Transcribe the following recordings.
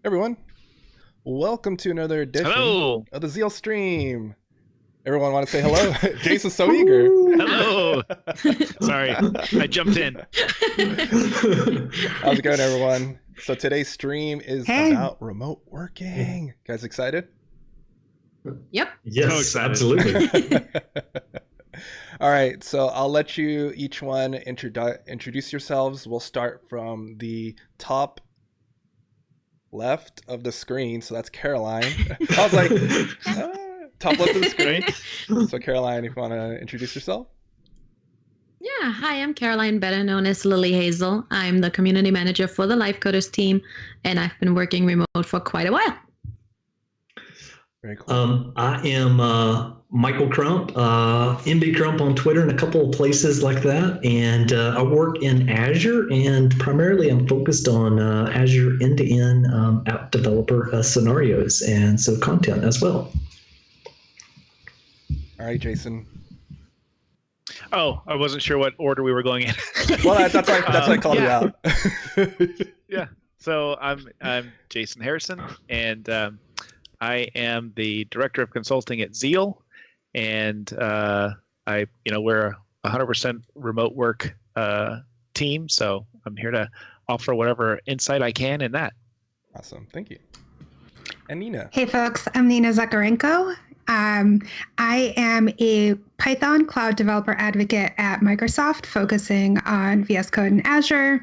Everyone, welcome to another edition of the Zeal stream. Everyone want to say hello? Jason's so eager. Hello. Sorry, I jumped in. How's it going, everyone? So today's stream is about remote working. Guys excited? Yep. Yes, So absolutely. All right, so I'll let you each one introduce yourselves. We'll start from the top left of the screen. So that's Caroline. I was like, top left of the screen. So Caroline, if you want to introduce yourself. Yeah, hi, I'm Caroline, better known as Lily Hazel. I'm the community manager for the Life Coders team, and I've been working remote for quite a while. Very cool. I am Michael Crump, MB Crump on Twitter and a couple of places like that. And I work in Azure, and primarily I'm focused on Azure end-to-end app developer scenarios and so content as well. All right, Jason. Oh, I wasn't sure what order we were going in. Well, that's why I called you out. Yeah. So I'm Jason Harrison, and I am the director of consulting at Zeal, and we're a 100% remote work team. So I'm here to offer whatever insight I can in that. Awesome, thank you. And Nina. Hey folks, I'm Nina Zakarenko. I am a Python cloud developer advocate at Microsoft, focusing on VS Code and Azure.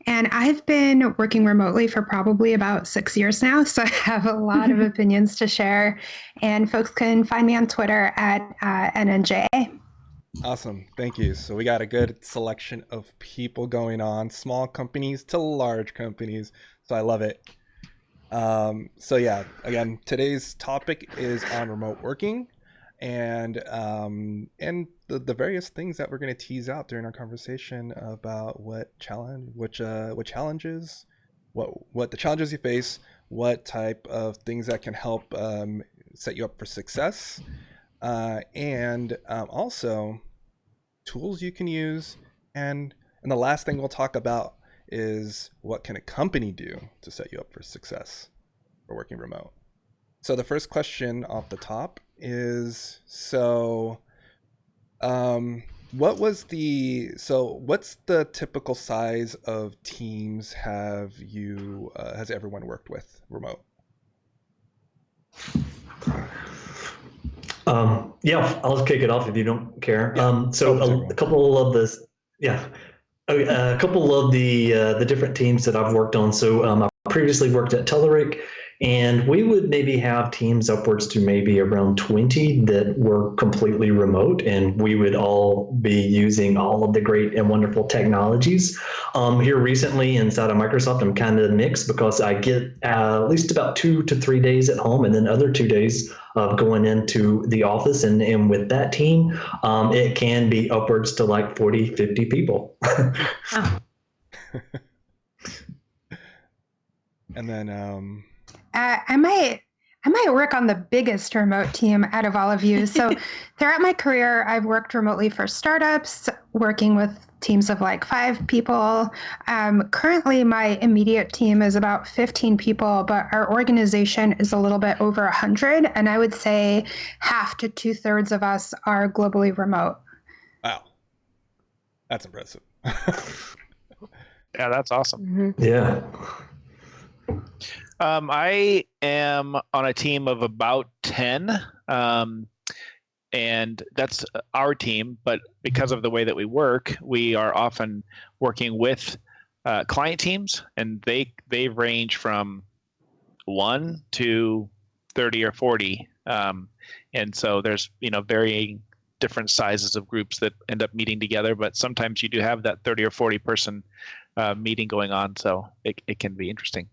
And I've been working remotely for probably about 6 years now, so I have a lot of opinions to share. And folks can find me on Twitter at NNJ. Awesome, thank you. So we got a good selection of people going on, small companies to large companies. So I love it. So yeah, again, today's topic is on remote working and the various things that we're going to tease out during our conversation about what challenges, what the challenges you face, what type of things that can help set you up for success, and also tools you can use, and the last thing we'll talk about is what can a company do to set you up for success for working remote. So the first question off the top is, what's the typical size of teams has everyone worked with remote? Yeah, I'll kick it off if you don't care. Yeah, a couple of this, yeah. A couple of the different teams that I've worked on. So I previously worked at Telerik, and we would maybe have teams upwards to maybe around 20 that were completely remote, and we would all be using all of the great and wonderful technologies. Here recently inside of Microsoft, I'm kind of mixed because I get at least about 2 to 3 days at home, and then other 2 days of going into the office. And with that team, it can be upwards to like 40, 50 people. And then I might work on the biggest remote team out of all of you. So throughout my career, I've worked remotely for startups, working with teams of like 5 people. Currently, my immediate team is about 15 people, but our organization is a little bit over 100. And I would say half to 2/3 of us are globally remote. wow, that's impressive. Yeah, that's awesome. Mm-hmm. Yeah. I am on a team of about 10, and that's our team. But because of the way that we work, we are often working with client teams, and they range from 1 to 30 or 40, and so there's varying different sizes of groups that end up meeting together. But sometimes you do have that 30 or 40 person meeting going on, so it can be interesting.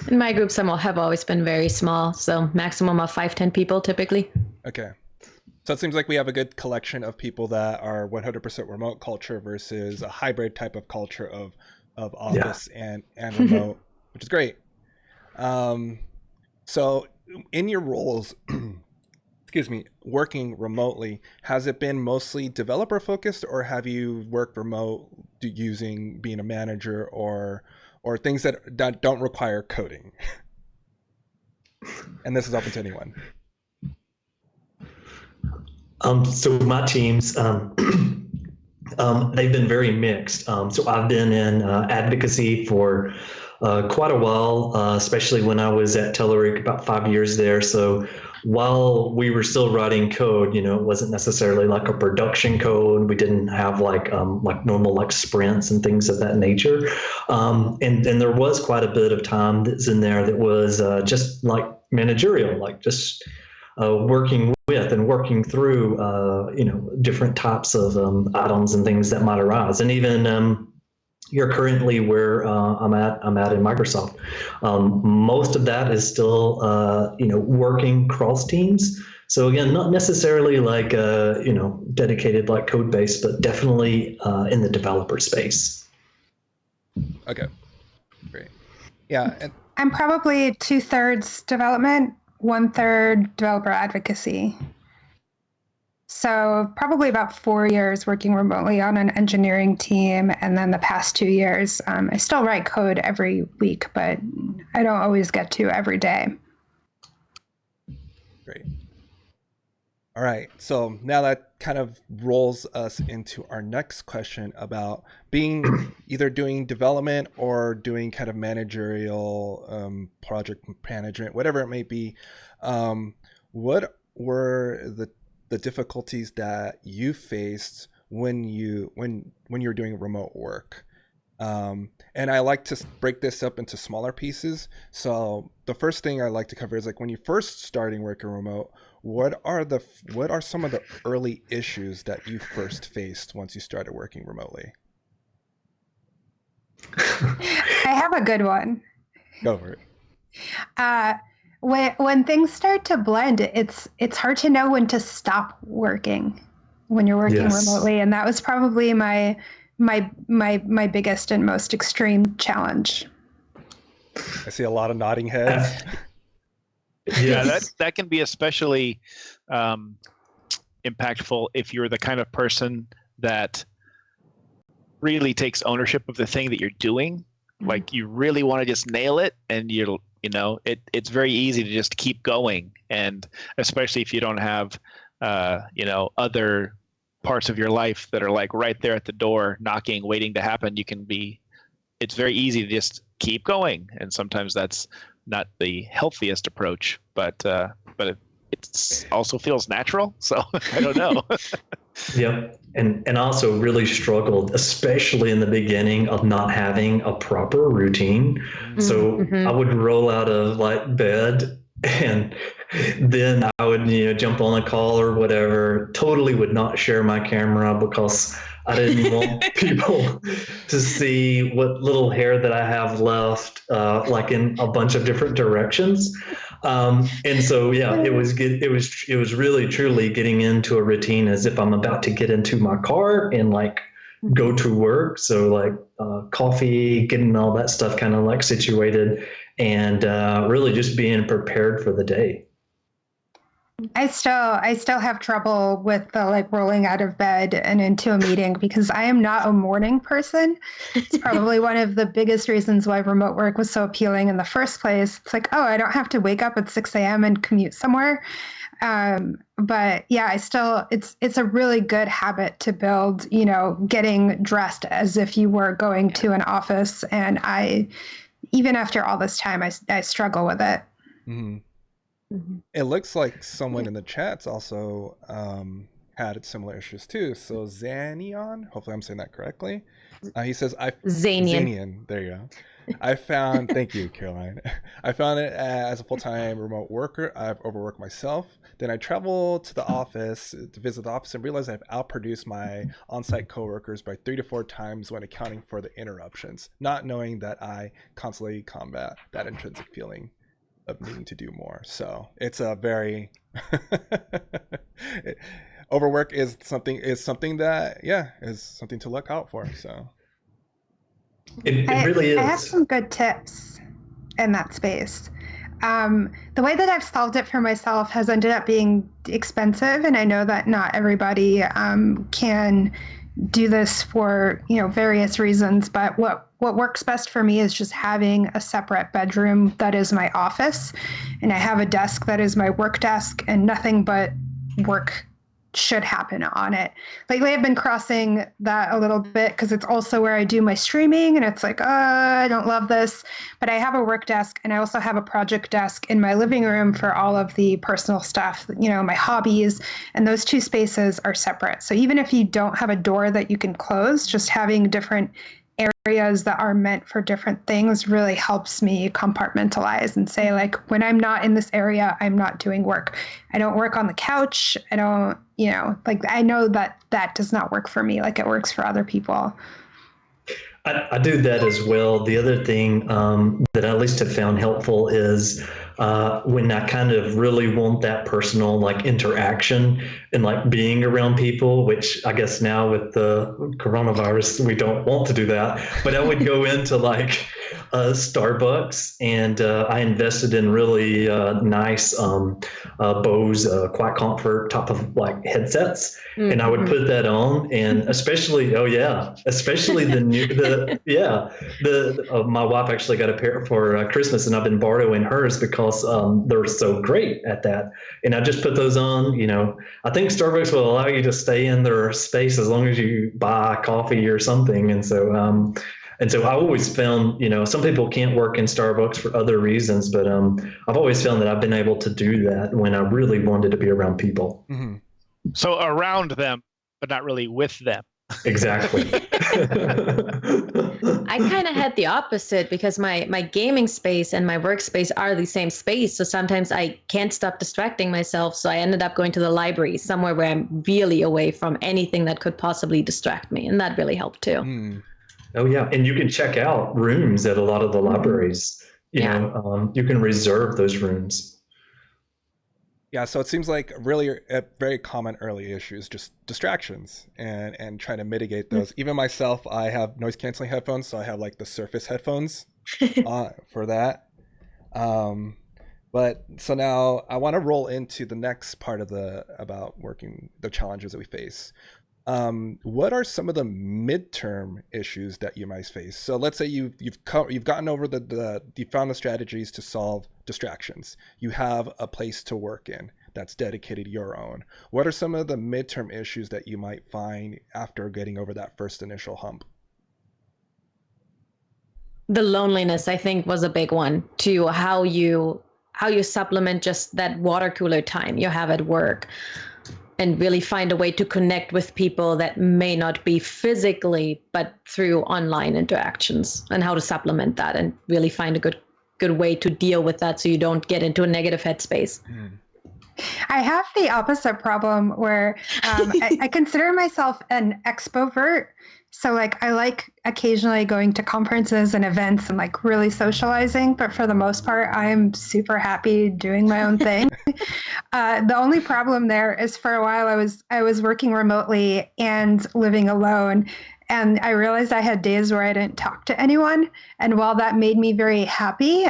And my groups have always been very small, so maximum of 5-10 people typically. Okay. So it seems like we have a good collection of people that are 100% remote culture versus a hybrid type of culture of office and remote, which is great. So in your roles, working remotely, has it been mostly developer focused, or have you worked remote being a manager or or things that don't require coding? And this is open to anyone. So my teams, they've been very mixed. So I've been in advocacy for quite a while, especially when I was at Telerik, about 5 years there. So while we were still writing code, it wasn't necessarily like a production code. We didn't have like normal like sprints and things of that nature. And there was quite a bit of time that's in there that was just like managerial, like just working with and working through, different types of items and things that might arise. And even you're currently where I'm at in Microsoft. Most of that is still, working cross teams. So again, not necessarily like, dedicated like code base, but definitely in the developer space. Okay, great. Yeah. And I'm probably 2/3 development, 1/3 developer advocacy. So probably about 4 years working remotely on an engineering team. And then the past 2 years, I still write code every week, but I don't always get to every day. Great. All right. So now that kind of rolls us into our next question about being either doing development or doing kind of managerial project management, whatever it may be. What were the difficulties that you faced when you're doing remote work? And I like to break this up into smaller pieces. So the first thing I like to cover is like when you first starting working remote, what are some of the early issues that you first faced once you started working remotely? I have a good one. Go for it. When things start to blend, it's hard to know when to stop working when you're working remotely, and that was probably my biggest and most extreme challenge. I see a lot of nodding heads. Yeah, that can be especially impactful if you're the kind of person that really takes ownership of the thing that you're doing. Like you really want to just nail it, and it's very easy to just keep going. And especially if you don't have, other parts of your life that are like right there at the door, knocking, waiting to happen, it's very easy to just keep going. And sometimes that's not the healthiest approach, but it also feels natural. So I don't know. Yep. And also really struggled, especially in the beginning, of not having a proper routine. So I would roll out of like bed, and then I would, jump on a call or whatever. Totally would not share my camera because I didn't want people to see what little hair that I have left, like in a bunch of different directions. And so, it was really truly getting into a routine as if I'm about to get into my car and like go to work. So like coffee, getting all that stuff kind of like situated, and really just being prepared for the day. I still have trouble with the like rolling out of bed and into a meeting because I am not a morning person. It's probably one of the biggest reasons why remote work was so appealing in the first place. It's like, oh, I don't have to wake up at 6 a.m. and commute somewhere. But yeah, it's a really good habit to build, getting dressed as if you were going to an office. And even after all this time, I struggle with it. Mm-hmm. It looks like someone in the chat's also had similar issues too. So Zanion, hopefully I'm saying that correctly. He says, Zanian. There you go. Thank you, Caroline. I found it as a full-time remote worker. I've overworked myself. Then I traveled to the office to visit the office and realized I've outproduced my on-site coworkers by 3 to 4 times when accounting for the interruptions, not knowing that I constantly combat that intrinsic feeling of needing to do more. So it's a very overwork is something that is something to look out for. So it really is. I have some good tips in that space. The way that I've solved it for myself has ended up being expensive, and I know that not everybody can do this for various reasons. But what works best for me is just having a separate bedroom that is my office, and I have a desk that is my work desk, and nothing but work should happen on it. Lately, I've been crossing that a little bit because it's also where I do my streaming, and it's like, I don't love this. But I have a work desk, and I also have a project desk in my living room for all of the personal stuff, my hobbies, and those two spaces are separate. So even if you don't have a door that you can close, just having different areas that are meant for different things really helps me compartmentalize and say, like, when I'm not in this area, I'm not doing work. I don't work on the couch. I don't, I know that does not work for me like it works for other people. I do that as well. The other thing that I at least have found helpful is when I kind of really want that personal interaction and being around people, which I guess now with the coronavirus, we don't want to do that. But I would go into Starbucks, and I invested in really nice Bose Quiet Comfort type of headsets. Mm-hmm. And I would put that on, and especially my wife actually got a pair for Christmas, and I've been borrowing hers because they're so great at that. And I just put those on. I think Starbucks will allow you to stay in their space as long as you buy coffee or something. And so I always found, some people can't work in Starbucks for other reasons, but I've always found that I've been able to do that when I really wanted to be around people. Mm-hmm. So around them, but not really with them. Exactly. I kind of had the opposite because my gaming space and my workspace are the same space. So sometimes I can't stop distracting myself. So I ended up going to the library, somewhere where I'm really away from anything that could possibly distract me. And that really helped too. Mm. Oh, yeah. And you can check out rooms at a lot of the libraries. You can reserve those rooms. Yeah, so it seems like really a very common early issue is just distractions and trying to mitigate those. Even myself, I have noise canceling headphones, so I have the Surface headphones for that. But so now I want to roll into the next part of about working, the challenges that we face. What are some of the midterm issues that you might face? So let's say you've gotten over you found the strategies to solve distractions. You have a place to work in that's dedicated to your own. What are some of the midterm issues that you might find after getting over that first initial hump? The loneliness, I think, was a big one to how you supplement just that water cooler time you have at work, and really find a way to connect with people that may not be physically, but through online interactions, and how to supplement that and really find a good way to deal with that so you don't get into a negative headspace. I have the opposite problem where I consider myself an extrovert. So I like occasionally going to conferences and events and really socializing, but for the most part, I'm super happy doing my own thing. The only problem there is for a while I was working remotely and living alone, and I realized I had days where I didn't talk to anyone. And while that made me very happy,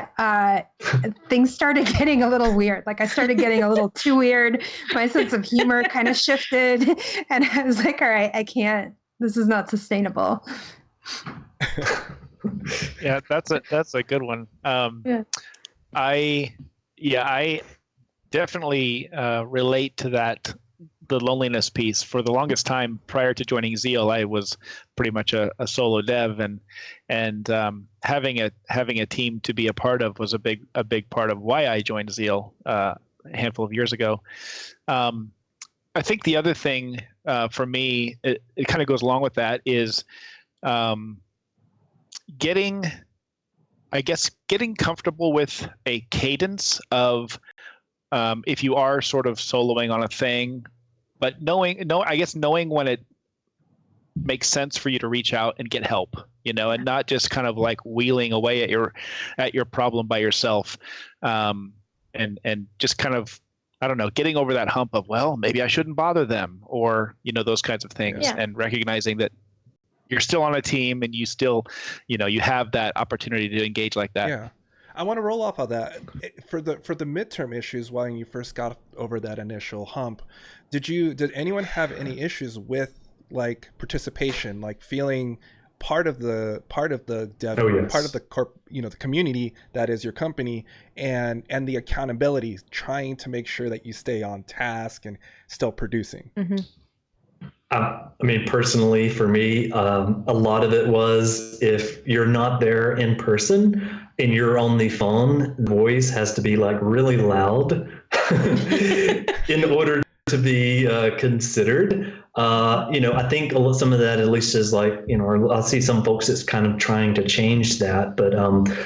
things started getting a little weird. I started getting a little too weird. My sense of humor kind of shifted, and I was like, all right, I can't. This is not sustainable. Yeah, that's a good one. I definitely relate to that, the loneliness piece. For the longest time prior to joining Zeal, I was pretty much a solo dev, and having a team to be a part of was a big part of why I joined Zeal a handful of years ago. I think the other thing for me, it kind of goes along with that, is getting comfortable with a cadence of if you are sort of soloing on a thing, but knowing when it makes sense for you to reach out and get help, and not just kind of wheeling away at your problem by yourself, and just kind of, I don't know, getting over that hump of, well, maybe I shouldn't bother them, or, those kinds of things, and recognizing that you're still on a team and you still, you have that opportunity to engage like that. Yeah. I want to roll off of that. For the midterm issues, when you first got over that initial hump, did anyone have any issues with participation, feeling part of the dev, Oh, yes. part of the the community that is your company, and the accountability, trying to make sure that you stay on task and still producing. I mean, personally, for me, a lot of it was if you're not there in person and you're on the phone, the voice has to be like really loud in order to be considered. I think some of that at least is like, I see some folks that's kind of trying to change that, but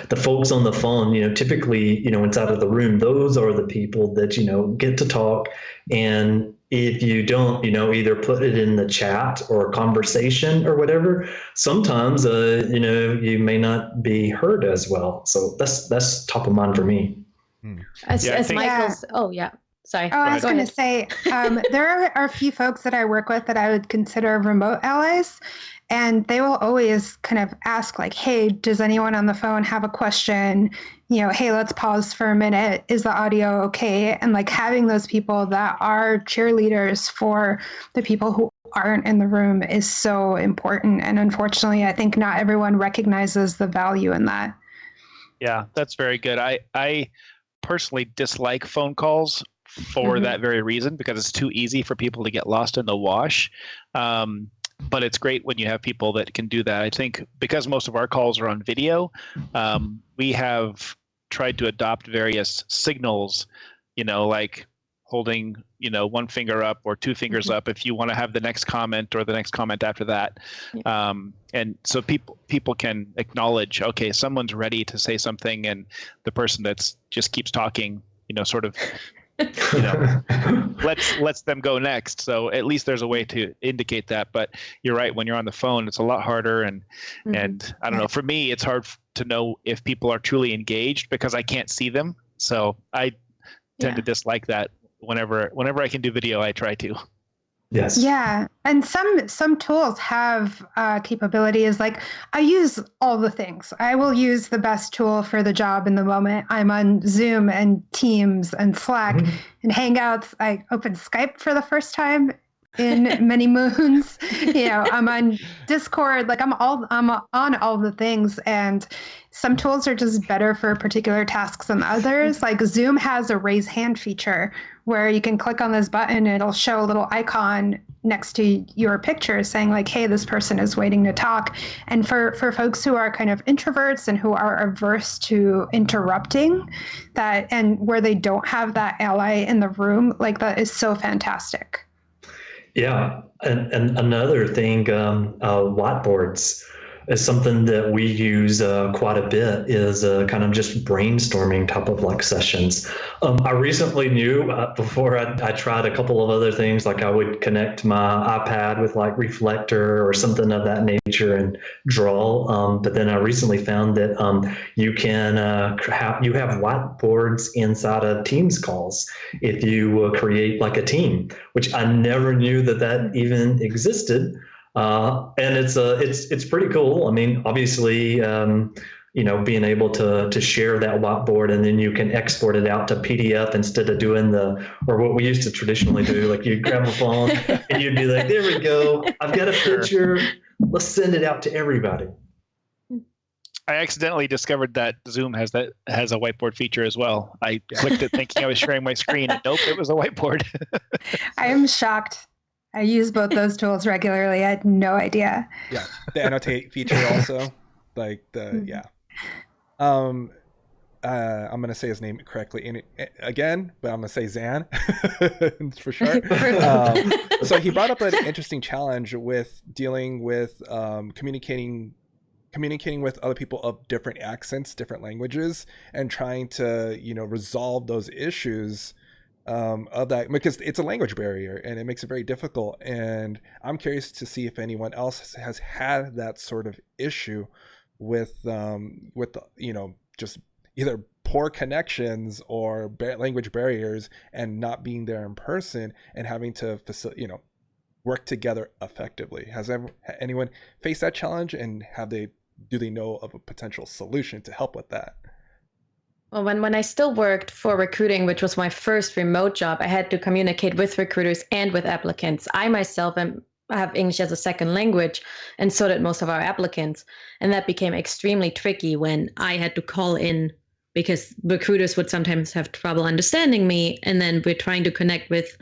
the folks on the phone, typically, inside of the room, those are the people that, get to talk. And if you don't, either put it in the chat or a conversation or whatever, sometimes, you may not be heard as well. So that's top of mind for me. As Michael's, sorry. Oh, I was going to say, there are a few folks that I work with that I would consider remote allies, and they will always kind of ask like, hey, does anyone on the phone have a question? Hey, let's pause for a minute. Is the audio okay? And like having those people that are cheerleaders for the people who aren't in the room is so important. And unfortunately, I think not everyone recognizes the value in that. Yeah, that's very good. I personally dislike phone calls for that very reason, because it's too easy for people to get lost in the wash. But it's great when you have people that can do that. I think because most of our calls are on video, we have tried to adopt various signals, like holding, one finger up or two fingers up if you want to have the next comment or the next comment after that. And so people can acknowledge, okay, someone's ready to say something, and the person that's just keeps talking, sort of lets them go next. So at least there's a way to indicate that. But you're right, when you're on the phone, it's a lot harder. And I don't know, for me, it's hard to know if people are truly engaged because I can't see them. So I tend to dislike that. Whenever I can do video, I try to. Yes. Yeah. And some tools have capabilities. Like I use all the things. I will use the best tool for the job in the moment. I'm on Zoom and Teams and Slack and Hangouts. I opened Skype for the first time in many moons. I'm on Discord. Like I'm on all the things. And some tools are just better for particular tasks than others. Like Zoom has a raise hand feature where you can click on this button and it'll show a little icon next to your picture saying like, hey, this person is waiting to talk. And for folks who are kind of introverts and who are averse to interrupting that, and where they don't have that ally in the room, like that is so fantastic. Yeah. And another thing, whiteboards is something that we use quite a bit, is kind of just brainstorming type of like sessions. I recently knew before I tried a couple of other things, like I would connect my iPad with like Reflector or something of that nature and draw. But then I recently found that you can have whiteboards inside of Teams calls if you create like a team, which I never knew that even existed. And it's pretty cool. I mean, obviously, being able to share that whiteboard, and then you can export it out to PDF instead of doing or what we used to traditionally do. Like you grab a phone and you'd be like, there we go. I've got a picture. Let's send it out to everybody. I accidentally discovered that Zoom has a whiteboard feature as well. I clicked it thinking I was sharing my screen, and nope, it was a whiteboard. I am shocked. I use both those tools regularly. I had no idea. Yeah, the annotate feature also, like I'm gonna say his name correctly again, but I'm gonna say Zan for sure. So he brought up an interesting challenge with dealing with communicating with other people of different accents, different languages, and trying to resolve those issues of that, because it's a language barrier and it makes it very difficult. And I'm curious to see if anyone else has had that sort of issue with just either poor connections or language barriers and not being there in person and having to work together effectively. Has anyone faced that challenge, and do they know of a potential solution to help with that? Well, when I still worked for recruiting, which was my first remote job, I had to communicate with recruiters and with applicants. I myself am have English as a second language, and so did most of our applicants. And that became extremely tricky when I had to call in, because recruiters would sometimes have trouble understanding me, and then we're trying to connect with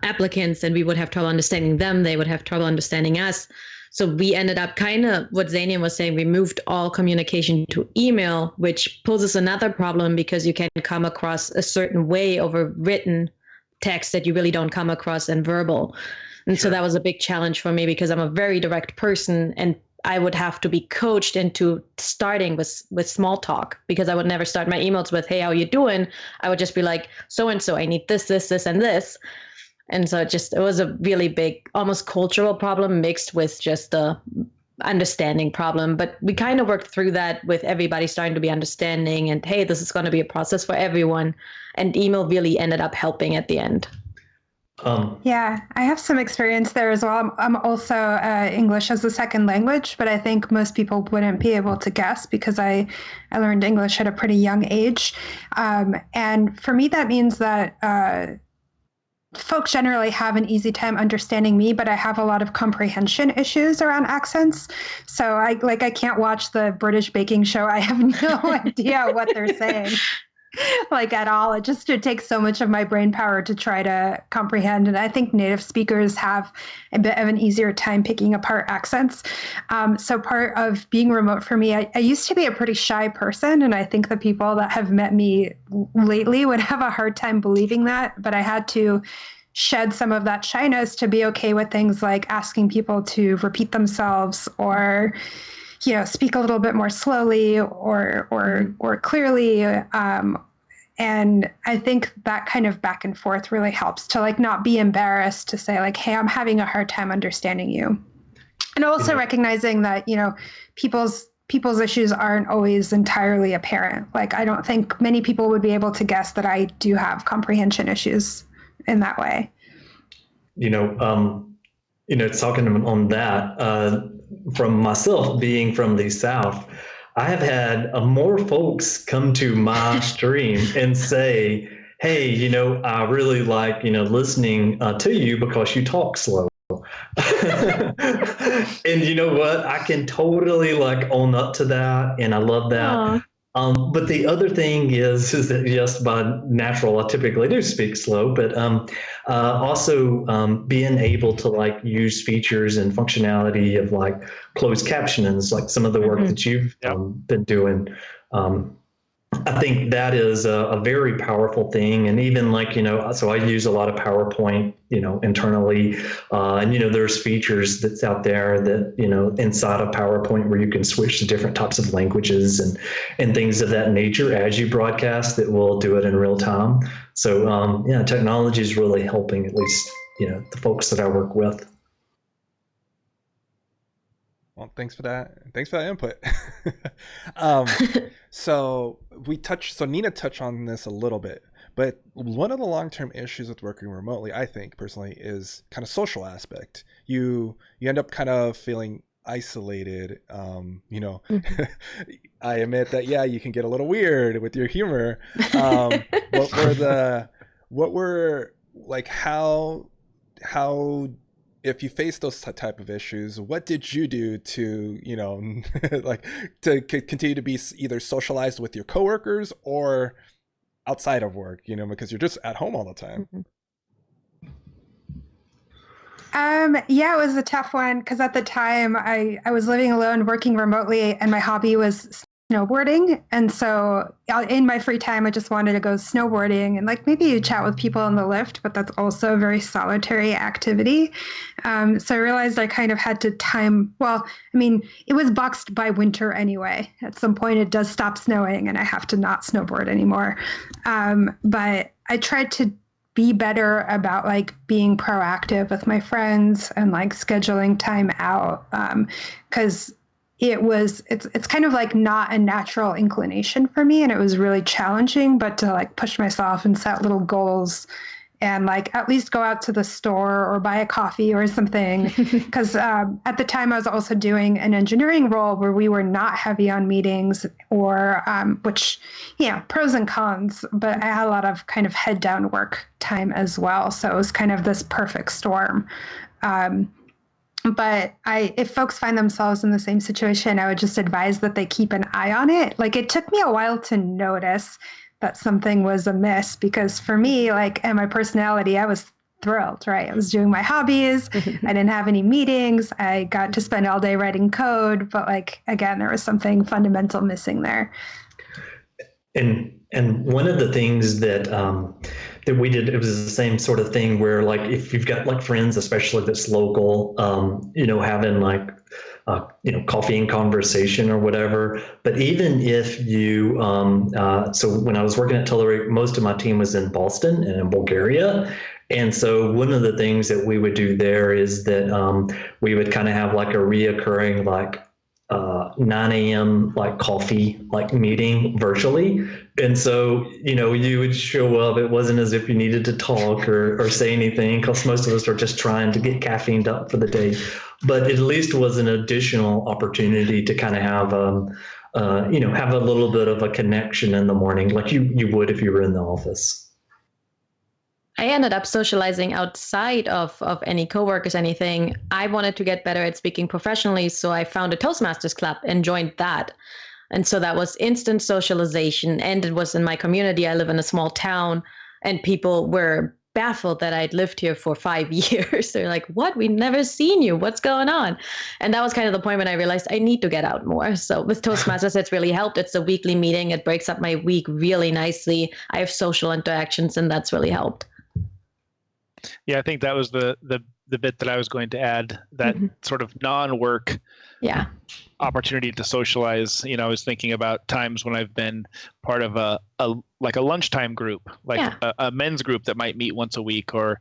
applicants and we would have trouble understanding them, they would have trouble understanding us. So we ended up kind of what Zanian was saying, we moved all communication to email, which poses another problem because you can come across a certain way over written text that you really don't come across in verbal. And so that was a big challenge for me because I'm a very direct person, and I would have to be coached into starting with small talk, because I would never start my emails with, hey, how you doing? I would just be like, so-and-so, I need this, and this. And so it was a really big, almost cultural problem mixed with just the understanding problem. But we kind of worked through that with everybody starting to be understanding, and hey, this is going to be a process for everyone. And email really ended up helping at the end. Yeah, I have some experience there as well. I'm also English as a second language, but I think most people wouldn't be able to guess because I learned English at a pretty young age. And for me, that means that folks generally have an easy time understanding me, but I have a lot of comprehension issues around accents. So I can't watch the British baking show. I have no idea what they're saying. Like at all. It takes so much of my brain power to try to comprehend. And I think native speakers have a bit of an easier time picking apart accents. So part of being remote for me, I used to be a pretty shy person. And I think the people that have met me lately would have a hard time believing that. But I had to shed some of that shyness to be okay with things like asking people to repeat themselves or speak a little bit more slowly or clearly. And I think that kind of back and forth really helps to not be embarrassed to say hey, I'm having a hard time understanding you. And also recognizing that, people's issues aren't always entirely apparent. I don't think many people would be able to guess that I do have comprehension issues in that way. Talking on that, from myself being from the South, I have had more folks come to my stream and say, hey, I really like, listening to you because you talk slow. And you know what? I can totally own up to that. And I love that. Aww. But the other thing is that just by natural, I typically do speak slow, but also being able to use features and functionality of closed captions, some of the work that you've been doing. I think that is a very powerful thing. And even so I use a lot of PowerPoint, internally, and, there's features that's out there that, inside of PowerPoint where you can switch to different types of languages and things of that nature as you broadcast that will do it in real time. So, technology is really helping at least, the folks that I work with. Well, thanks for that. Thanks for that input. So Nina touched on this a little bit, but one of the long-term issues with working remotely, I think personally, is kind of social aspect. You end up kind of feeling isolated. I admit that, you can get a little weird with your humor. How if you face those type of issues, what did you do to, to continue to be either socialized with your coworkers or outside of work, because you're just at home all the time? Yeah, it was a tough one because at the time I was living alone, working remotely, and my hobby was snowboarding. And so in my free time, I just wanted to go snowboarding and maybe chat with people in the lift, but that's also a very solitary activity. So I realized I kind of had to it was boxed by winter anyway. At some point it does stop snowing and I have to not snowboard anymore. But I tried to be better about being proactive with my friends and scheduling time out. Because it's kind of not a natural inclination for me. And it was really challenging, but to push myself and set little goals and at least go out to the store or buy a coffee or something. Because at the time I was also doing an engineering role where we were not heavy on meetings or which, pros and cons, but I had a lot of kind of head down work time as well. So it was kind of this perfect storm. But if folks find themselves in the same situation, I would just advise that they keep an eye on it. Like, it took me a while to notice that something was amiss, because for me, like, and my personality, I was thrilled, right? I was doing my hobbies. I didn't have any meetings. I got to spend all day writing code. But like, again, there was something fundamental missing there. And one of the things that that we did, it was the same sort of thing where, like, if you've got like friends, especially that's local, having like coffee and conversation or whatever. But even if you, so when I was working at Telerik, most of my team was in Boston and in Bulgaria. And so one of the things that we would do there is that we would kind of have like a reoccurring like 9 a.m. like coffee like meeting virtually. And so, you would show up. It wasn't as if you needed to talk or say anything, because most of us are just trying to get caffeined up for the day. But at least was an additional opportunity to kind of have have a little bit of a connection in the morning, like you would if you were in the office. I ended up socializing outside of any coworkers, anything. I wanted to get better at speaking professionally, so I found a Toastmasters club and joined that. And so that was instant socialization, and it was in my community. I live in a small town, and people were baffled that I'd lived here for 5 years. They're like, "What? We've never seen you. What's going on?" And that was kind of the point when I realized I need to get out more. So with Toastmasters, it's really helped. It's a weekly meeting. It breaks up my week really nicely. I have social interactions, and that's really helped. Yeah, I think that was the bit that I was going to add, that sort of non-work opportunity to socialize. I was thinking about times when I've been part of a lunchtime group, like a men's group that might meet once a week, or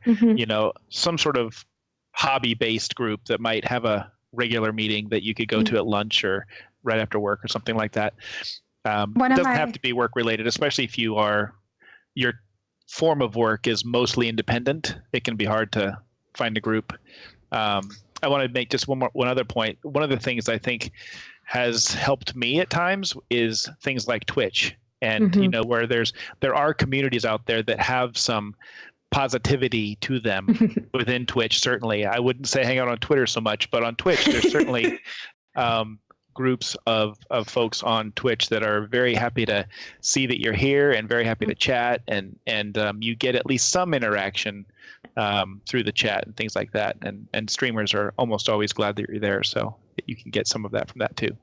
some sort of hobby-based group that might have a regular meeting that you could go to at lunch or right after work or something like that. It doesn't have to be work related, especially if your form of work is mostly independent. It can be hard to find a group. I want to make just one other point. One of the things I think has helped me at times is things like Twitch, and where there are communities out there that have some positivity to them within Twitch. Certainly, I wouldn't say hang out on Twitter so much, but on Twitch, there's certainly groups of folks on Twitch that are very happy to see that you're here and very happy to chat, and you get at least some interaction through the chat and things like that. And streamers are almost always glad that you're there, so you can get some of that from that too.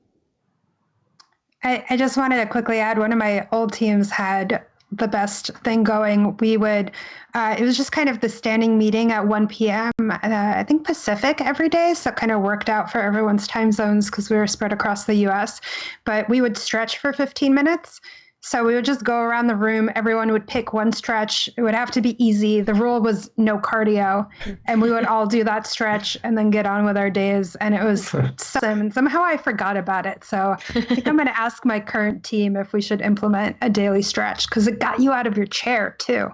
I just wanted to quickly add, one of my old teams had the best thing going. We would, it was just kind of the standing meeting at 1 p.m., I think Pacific every day. So it kind of worked out for everyone's time zones because we were spread across the US. But we would stretch for 15 minutes. So we would just go around the room. Everyone would pick one stretch. It would have to be easy. The rule was no cardio. And we would all do that stretch and then get on with our days. And it was awesome. And somehow I forgot about it. So I think I'm going to ask my current team if we should implement a daily stretch, because it got you out of your chair too.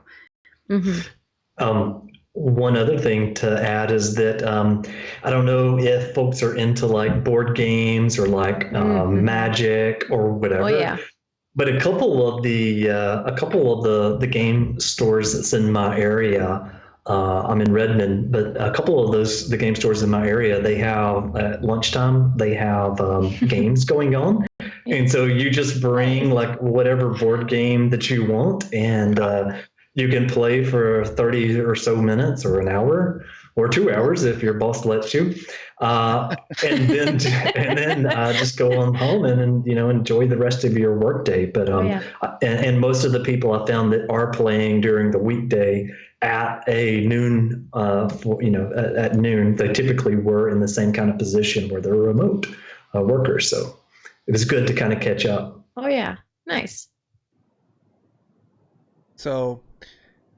One other thing to add is that I don't know if folks are into like board games or like Magic or whatever. Oh, yeah. But a couple of the game stores that's in my area, I'm in Redmond, but a couple of the game stores in my area, they have at lunchtime, they have games going on. And so you just bring like whatever board game that you want, and you can play for 30 or so minutes or an hour or 2 hours if your boss lets you, and then just go on home and enjoy the rest of your workday. But and most of the people I found that are playing during the weekday at a noon, at noon, they typically were in the same kind of position where they're remote workers. So it was good to kind of catch up. Oh yeah, nice. So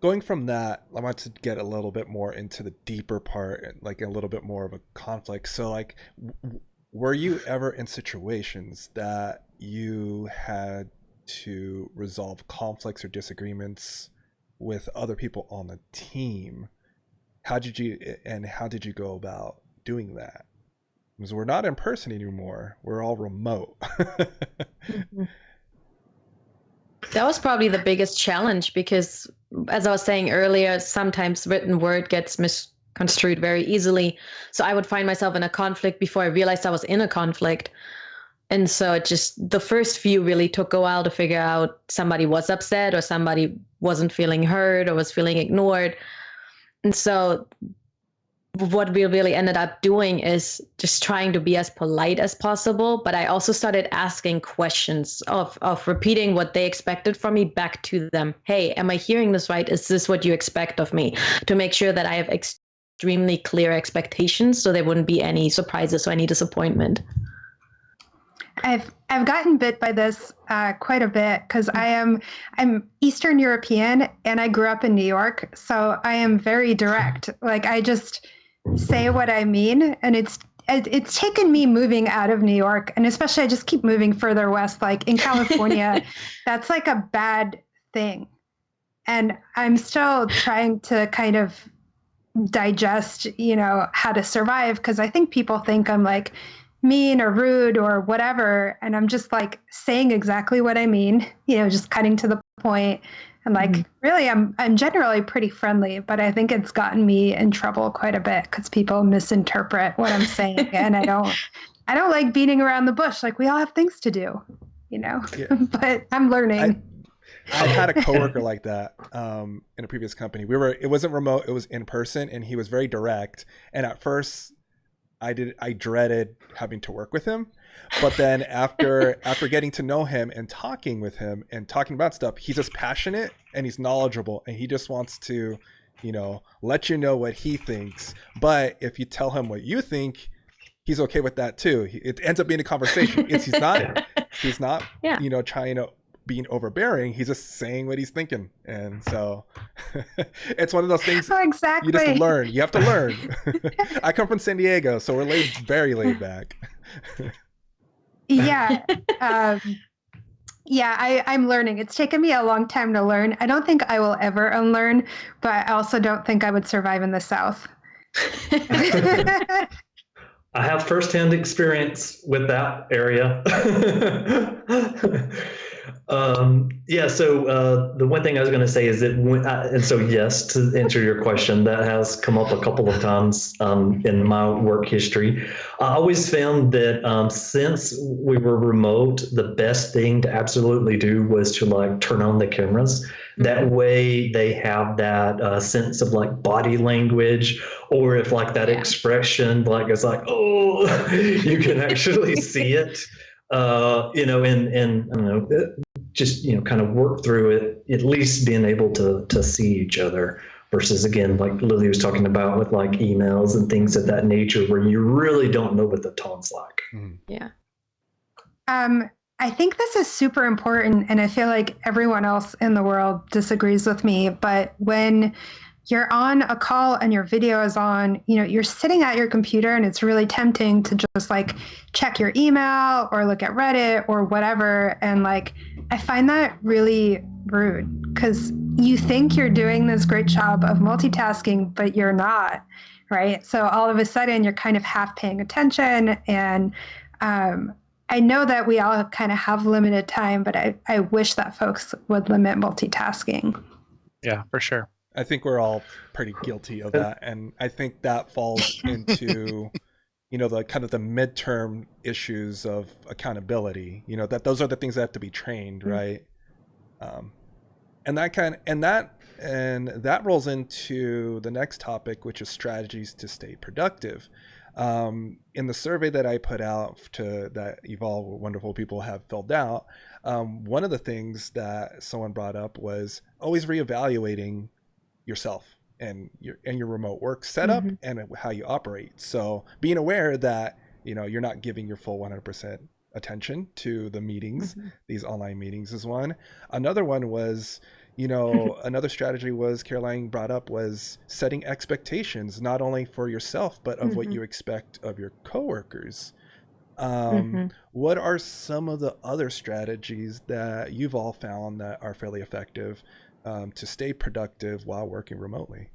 going from that, I want to get a little bit more into the deeper part, like a little bit more of a conflict. So like, were you ever in situations that you had to resolve conflicts or disagreements with other people on the team? How did you go about doing that? Because we're not in person anymore. We're all remote. That was probably the biggest challenge, because as I was saying earlier, sometimes written word gets construed very easily. So I would find myself in a conflict before I realized I was in a conflict. And so it just, the first few really took a while to figure out somebody was upset or somebody wasn't feeling heard or was feeling ignored. And so what we really ended up doing is just trying to be as polite as possible. But I also started asking questions of repeating what they expected from me back to them. Hey, am I hearing this right? Is this what you expect of me? To make sure that I have extremely clear expectations so there wouldn't be any surprises or any disappointment. I've gotten bit by this quite a bit because I'm Eastern European and I grew up in New York, so I am very direct. Like I just say what I mean, and it's taken me moving out of New York, and especially I just keep moving further west. Like in California, that's like a bad thing, and I'm still trying to kind of digest, how to survive because I think people think I'm like mean or rude or whatever, and I'm just like saying exactly what I mean, just cutting to the point. And like really I'm generally pretty friendly, but I think it's gotten me in trouble quite a bit because people misinterpret what I'm saying. And I don't like beating around the bush. Like we all have things to do, Yeah. But I'm learning. I had a coworker like that in a previous company. It wasn't remote, it was in person, and he was very direct. And at first I dreaded having to work with him. But then after getting to know him and talking with him and talking about stuff, he's just passionate and he's knowledgeable and he just wants to, let you know what he thinks. But if you tell him what you think, he's okay with that too. It ends up being a conversation. He's not, trying to being overbearing. He's just saying what he's thinking. And so it's one of those things exactly. You just learn. You have to learn. I come from San Diego, so we're very laid back. Yeah. I'm learning. It's taken me a long time to learn. I don't think I will ever unlearn, but I also don't think I would survive in the South. I have firsthand experience with that area. So the one thing I was going to say is that and so yes, to answer your question, that has come up a couple of times in my work history. I always found that since we were remote, the best thing to absolutely do was to like turn on the cameras. That way they have that sense of like body language, or if like that expression like it's like, oh, you can actually see it. And I don't know, just, kind of work through it, at least being able to see each other versus, again, like Lily was talking about with like emails and things of that nature where you really don't know what the tone's like. Yeah. I think this is super important, and I feel like everyone else in the world disagrees with me, but when you're on a call and your video is on, you're sitting at your computer and it's really tempting to just like check your email or look at Reddit or whatever. And like, I find that really rude because you think you're doing this great job of multitasking, but you're not, right? So all of a sudden you're kind of half paying attention. And I know that we all kind of have limited time, but I wish that folks would limit multitasking. Yeah, for sure. I think we're all pretty guilty of that. And I think that falls into, the kind of the midterm issues of accountability, that those are the things that have to be trained, right? And that rolls into the next topic, which is strategies to stay productive. In the survey that I put out that you've all wonderful people have filled out, one of the things that someone brought up was always reevaluating yourself and your remote work setup and how you operate. So being aware that you're not giving your full 100% attention to the meetings, these online meetings is one. Another one was another strategy was Caroline brought up was setting expectations not only for yourself but of what you expect of your coworkers. What are some of the other strategies that you've all found that are fairly effective to stay productive while working remotely?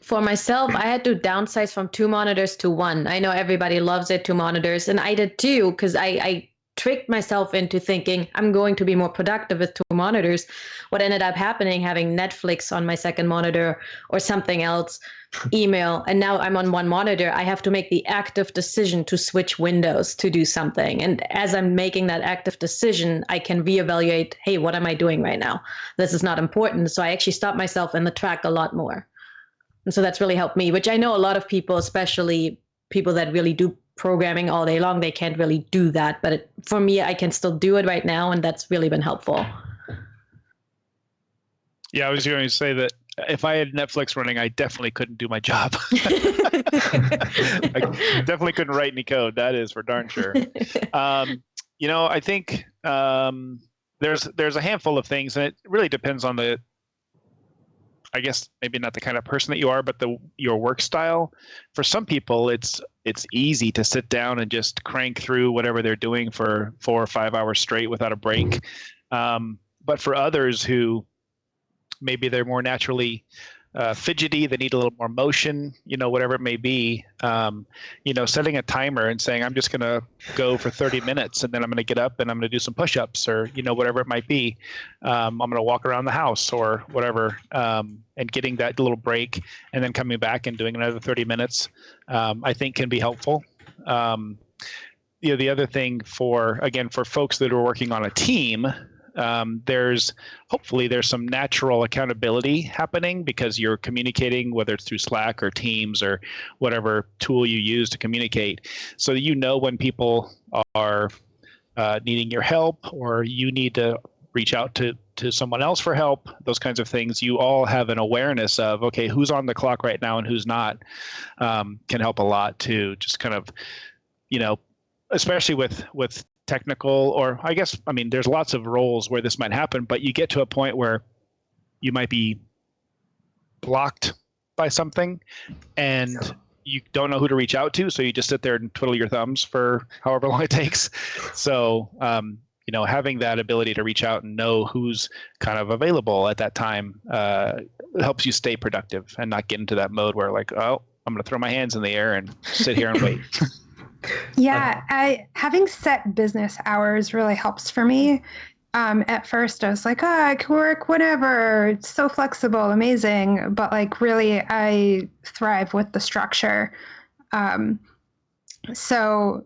For myself, I had to downsize from 2 monitors to 1. I know everybody loves it, 2 monitors, and I did too, because I tricked myself into thinking I'm going to be more productive with 2 monitors. What ended up happening, having Netflix on my second monitor or something else, email, and now I'm on 1 monitor, I have to make the active decision to switch windows to do something. And as I'm making that active decision, I can reevaluate, hey, what am I doing right now? This is not important. So I actually stop myself in the track a lot more. And so that's really helped me, which I know a lot of people, especially people that really do programming all day long, they can't really do that. But for me, I can still do it right now, and that's really been helpful. Yeah, I was going to say that if I had Netflix running, I definitely couldn't do my job. I definitely couldn't write any code. That is for darn sure. I think there's a handful of things, and it really depends on I guess maybe not the kind of person that you are, but your work style. For some people, it's easy to sit down and just crank through whatever they're doing for 4 or 5 hours straight without a break. But for others who maybe they're more naturally fidgety, they need a little more motion, whatever it may be, setting a timer and saying, I'm just going to go for 30 minutes and then I'm going to get up and I'm going to do some push-ups or, whatever it might be. I'm going to walk around the house or whatever, and getting that little break and then coming back and doing another 30 minutes, I think can be helpful. The other thing for folks that are working on a team, there's some natural accountability happening because you're communicating, whether it's through Slack or Teams or whatever tool you use to communicate. So when people are needing your help or you need to reach out to someone else for help, those kinds of things, you all have an awareness of, okay, who's on the clock right now and who's not, can help a lot to just kind of, especially with technical, or there's lots of roles where this might happen, but you get to a point where you might be blocked by something and you don't know who to reach out to. So you just sit there and twiddle your thumbs for however long it takes. So, having that ability to reach out and know who's kind of available at that time helps you stay productive and not get into that mode where like, oh, I'm going to throw my hands in the air and sit here and wait. Yeah, having set business hours really helps for me. At first, I was like, I can work whenever. It's so flexible, amazing. But really, I thrive with the structure. So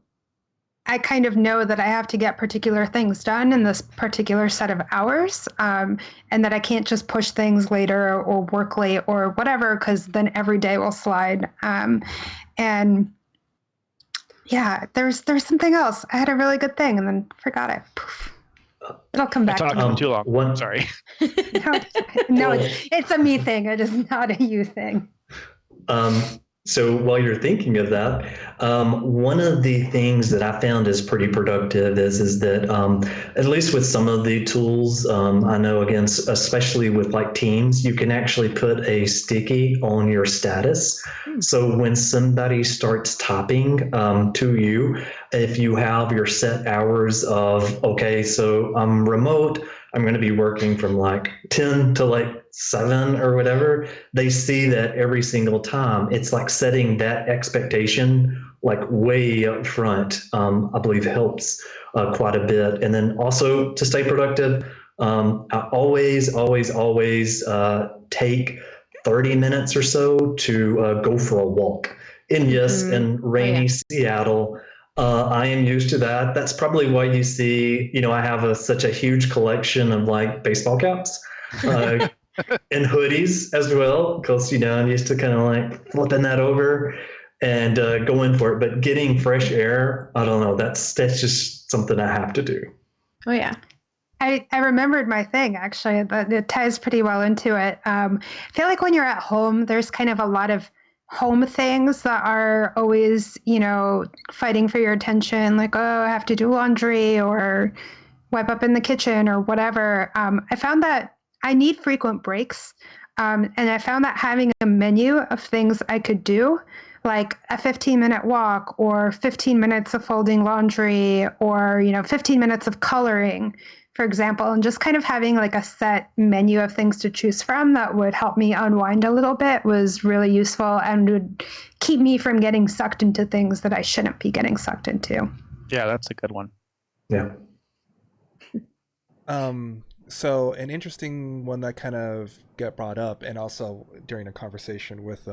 I kind of know that I have to get particular things done in this particular set of hours, and that I can't just push things later or work late or whatever, because then every day will slide. And yeah, there's something else. I had a really good thing and then forgot it. Poof. It'll come back. I talked too long. Sorry. No, it's a me thing. It is not a you thing. So while you're thinking of that, one of the things that I found is pretty productive is that at least with some of the tools, I know again, especially with like Teams, you can actually put a sticky on your status. So when somebody starts typing to you, if you have your set hours of, okay, so I'm remote, I'm going to be working from like 10 to like 7 or whatever, they see that every single time. It's like setting that expectation like way up front, I believe helps quite a bit. And then also to stay productive, I always take 30 minutes or so to go for a walk. And yes, in rainy Seattle, I am used to that. That's probably why you see, I have such a huge collection of like baseball caps and hoodies as well, because, I'm used to kind of like flipping that over and going for it. But getting fresh air, I don't know, that's just something I have to do. Oh, yeah. I remembered my thing, actually. It ties pretty well into it. I feel like when you're at home, there's kind of a lot of home things that are always, fighting for your attention, like, oh, I have to do laundry or wipe up in the kitchen or whatever. I found that I need frequent breaks. And I found that having a menu of things I could do, like a 15-minute walk or 15 minutes of folding laundry or, 15 minutes of coloring, for example, and just kind of having like a set menu of things to choose from that would help me unwind a little bit was really useful and would keep me from getting sucked into things that I shouldn't be getting sucked into. Yeah, that's a good one. Yeah. So an interesting one that kind of got brought up, and also during a conversation with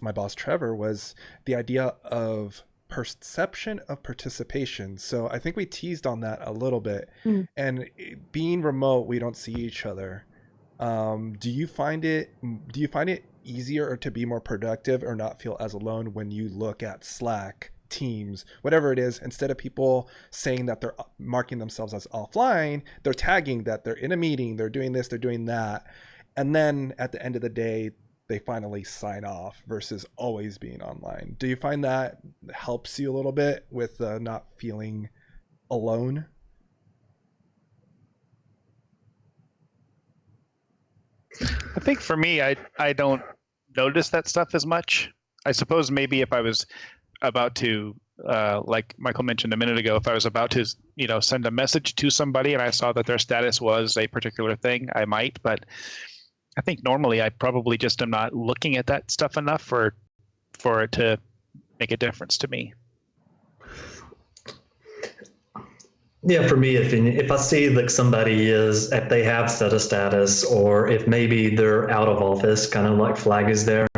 my boss Trevor, was the idea of perception of participation. So I think we teased on that a little bit. And being remote, we don't see each other. Do you find it easier to be more productive or not feel as alone when you look at Slack, Teams, whatever it is, instead of people saying that they're marking themselves as offline, they're tagging that they're in a meeting, they're doing this, they're doing that, and then at the end of the day they finally sign off versus always being online? Do you find that helps you a little bit with not feeling alone? I think for me, I don't notice that stuff as much. I suppose maybe if I was about to, like Michael mentioned a minute ago, if I was about to, send a message to somebody and I saw that their status was a particular thing, I might. But I think normally I probably just am not looking at that stuff enough for it to make a difference to me. Yeah, for me, if I see like somebody if they have set a status, or if maybe they're out of office, kind of like flag is there.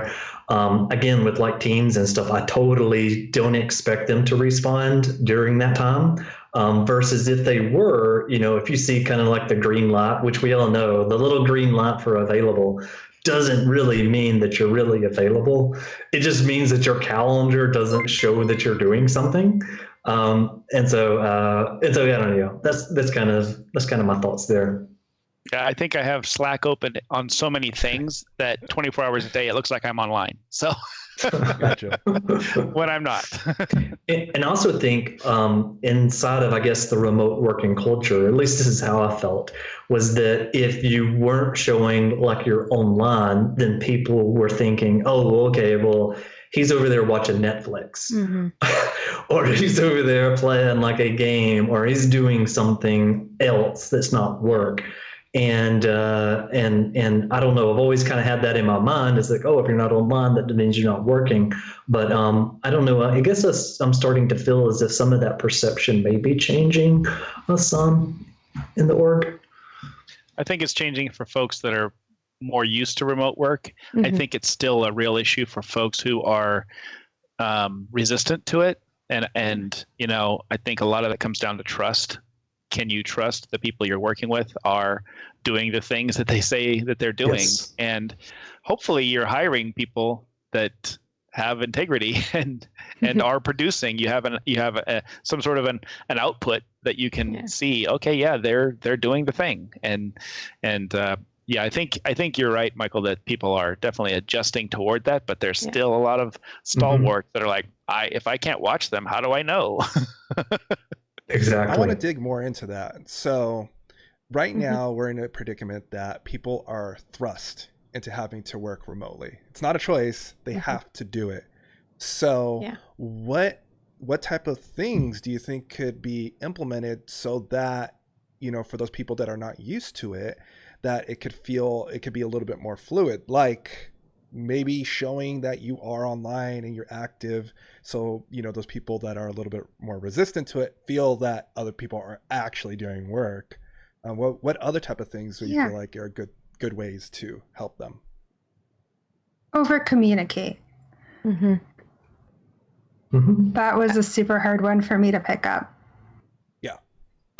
Again, with like Teams and stuff, I totally don't expect them to respond during that time. Versus if they were, if you see kind of like the green light, which we all know, the little green light for available doesn't really mean that you're really available. It just means that your calendar doesn't show that you're doing something. And so I don't know. That's kind of my thoughts there. Yeah, I think I have Slack open on so many things that 24 hours a day, it looks like I'm online. So Gotcha. when I'm not. And I also think inside of, I guess, the remote working culture, at least this is how I felt, was that if you weren't showing like you're online, then people were thinking, oh, okay, well, he's over there watching Netflix, or he's over there playing like a game, or he's doing something else that's not work. And I don't know, I've always kind of had that in my mind. It's like, oh, if you're not online, that means you're not working. But I don't know. I guess I'm starting to feel as if some of that perception may be changing some in the org. I think it's changing for folks that are more used to remote work. I think it's still a real issue for folks who are resistant to it. And I think a lot of it comes down to trust. Can you trust the people you're working with are doing the things that they say that they're doing? Yes. And hopefully you're hiring people that have integrity and are producing. You have some sort of an output that you can see. Okay, yeah, they're doing the thing. And yeah, I think you're right, Michael, that people are definitely adjusting toward that, but there's still a lot of stalwarts that are like, if I can't watch them, how do I know? Exactly. I want to dig more into that. So right now we're in a predicament that people are thrust into having to work remotely. It's not a choice. They have to do it. So what type of things do you think could be implemented so that, for those people that are not used to it, that it could be a little bit more fluid, like maybe showing that you are online and you're active, so those people that are a little bit more resistant to it feel that other people are actually doing work. What other type of things do you feel like are good ways to help them? Over communicate. That was a super hard one for me to pick up.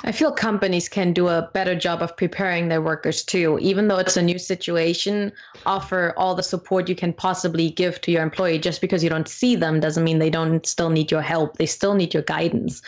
I feel companies can do a better job of preparing their workers too. Even though it's a new situation, offer all the support you can possibly give to your employee. Just because you don't see them doesn't mean they don't still need your help. They still need your guidance.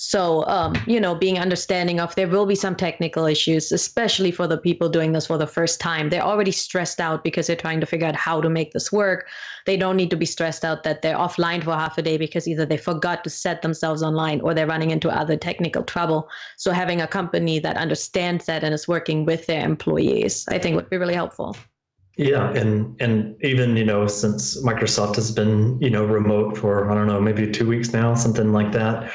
So, being understanding of there will be some technical issues, especially for the people doing this for the first time. They're already stressed out because they're trying to figure out how to make this work. They don't need to be stressed out that they're offline for half a day because either they forgot to set themselves online or they're running into other technical trouble. So having a company that understands that and is working with their employees, I think would be really helpful. Yeah, and even, since Microsoft has been, remote for, I don't know, maybe 2 weeks now, something like that,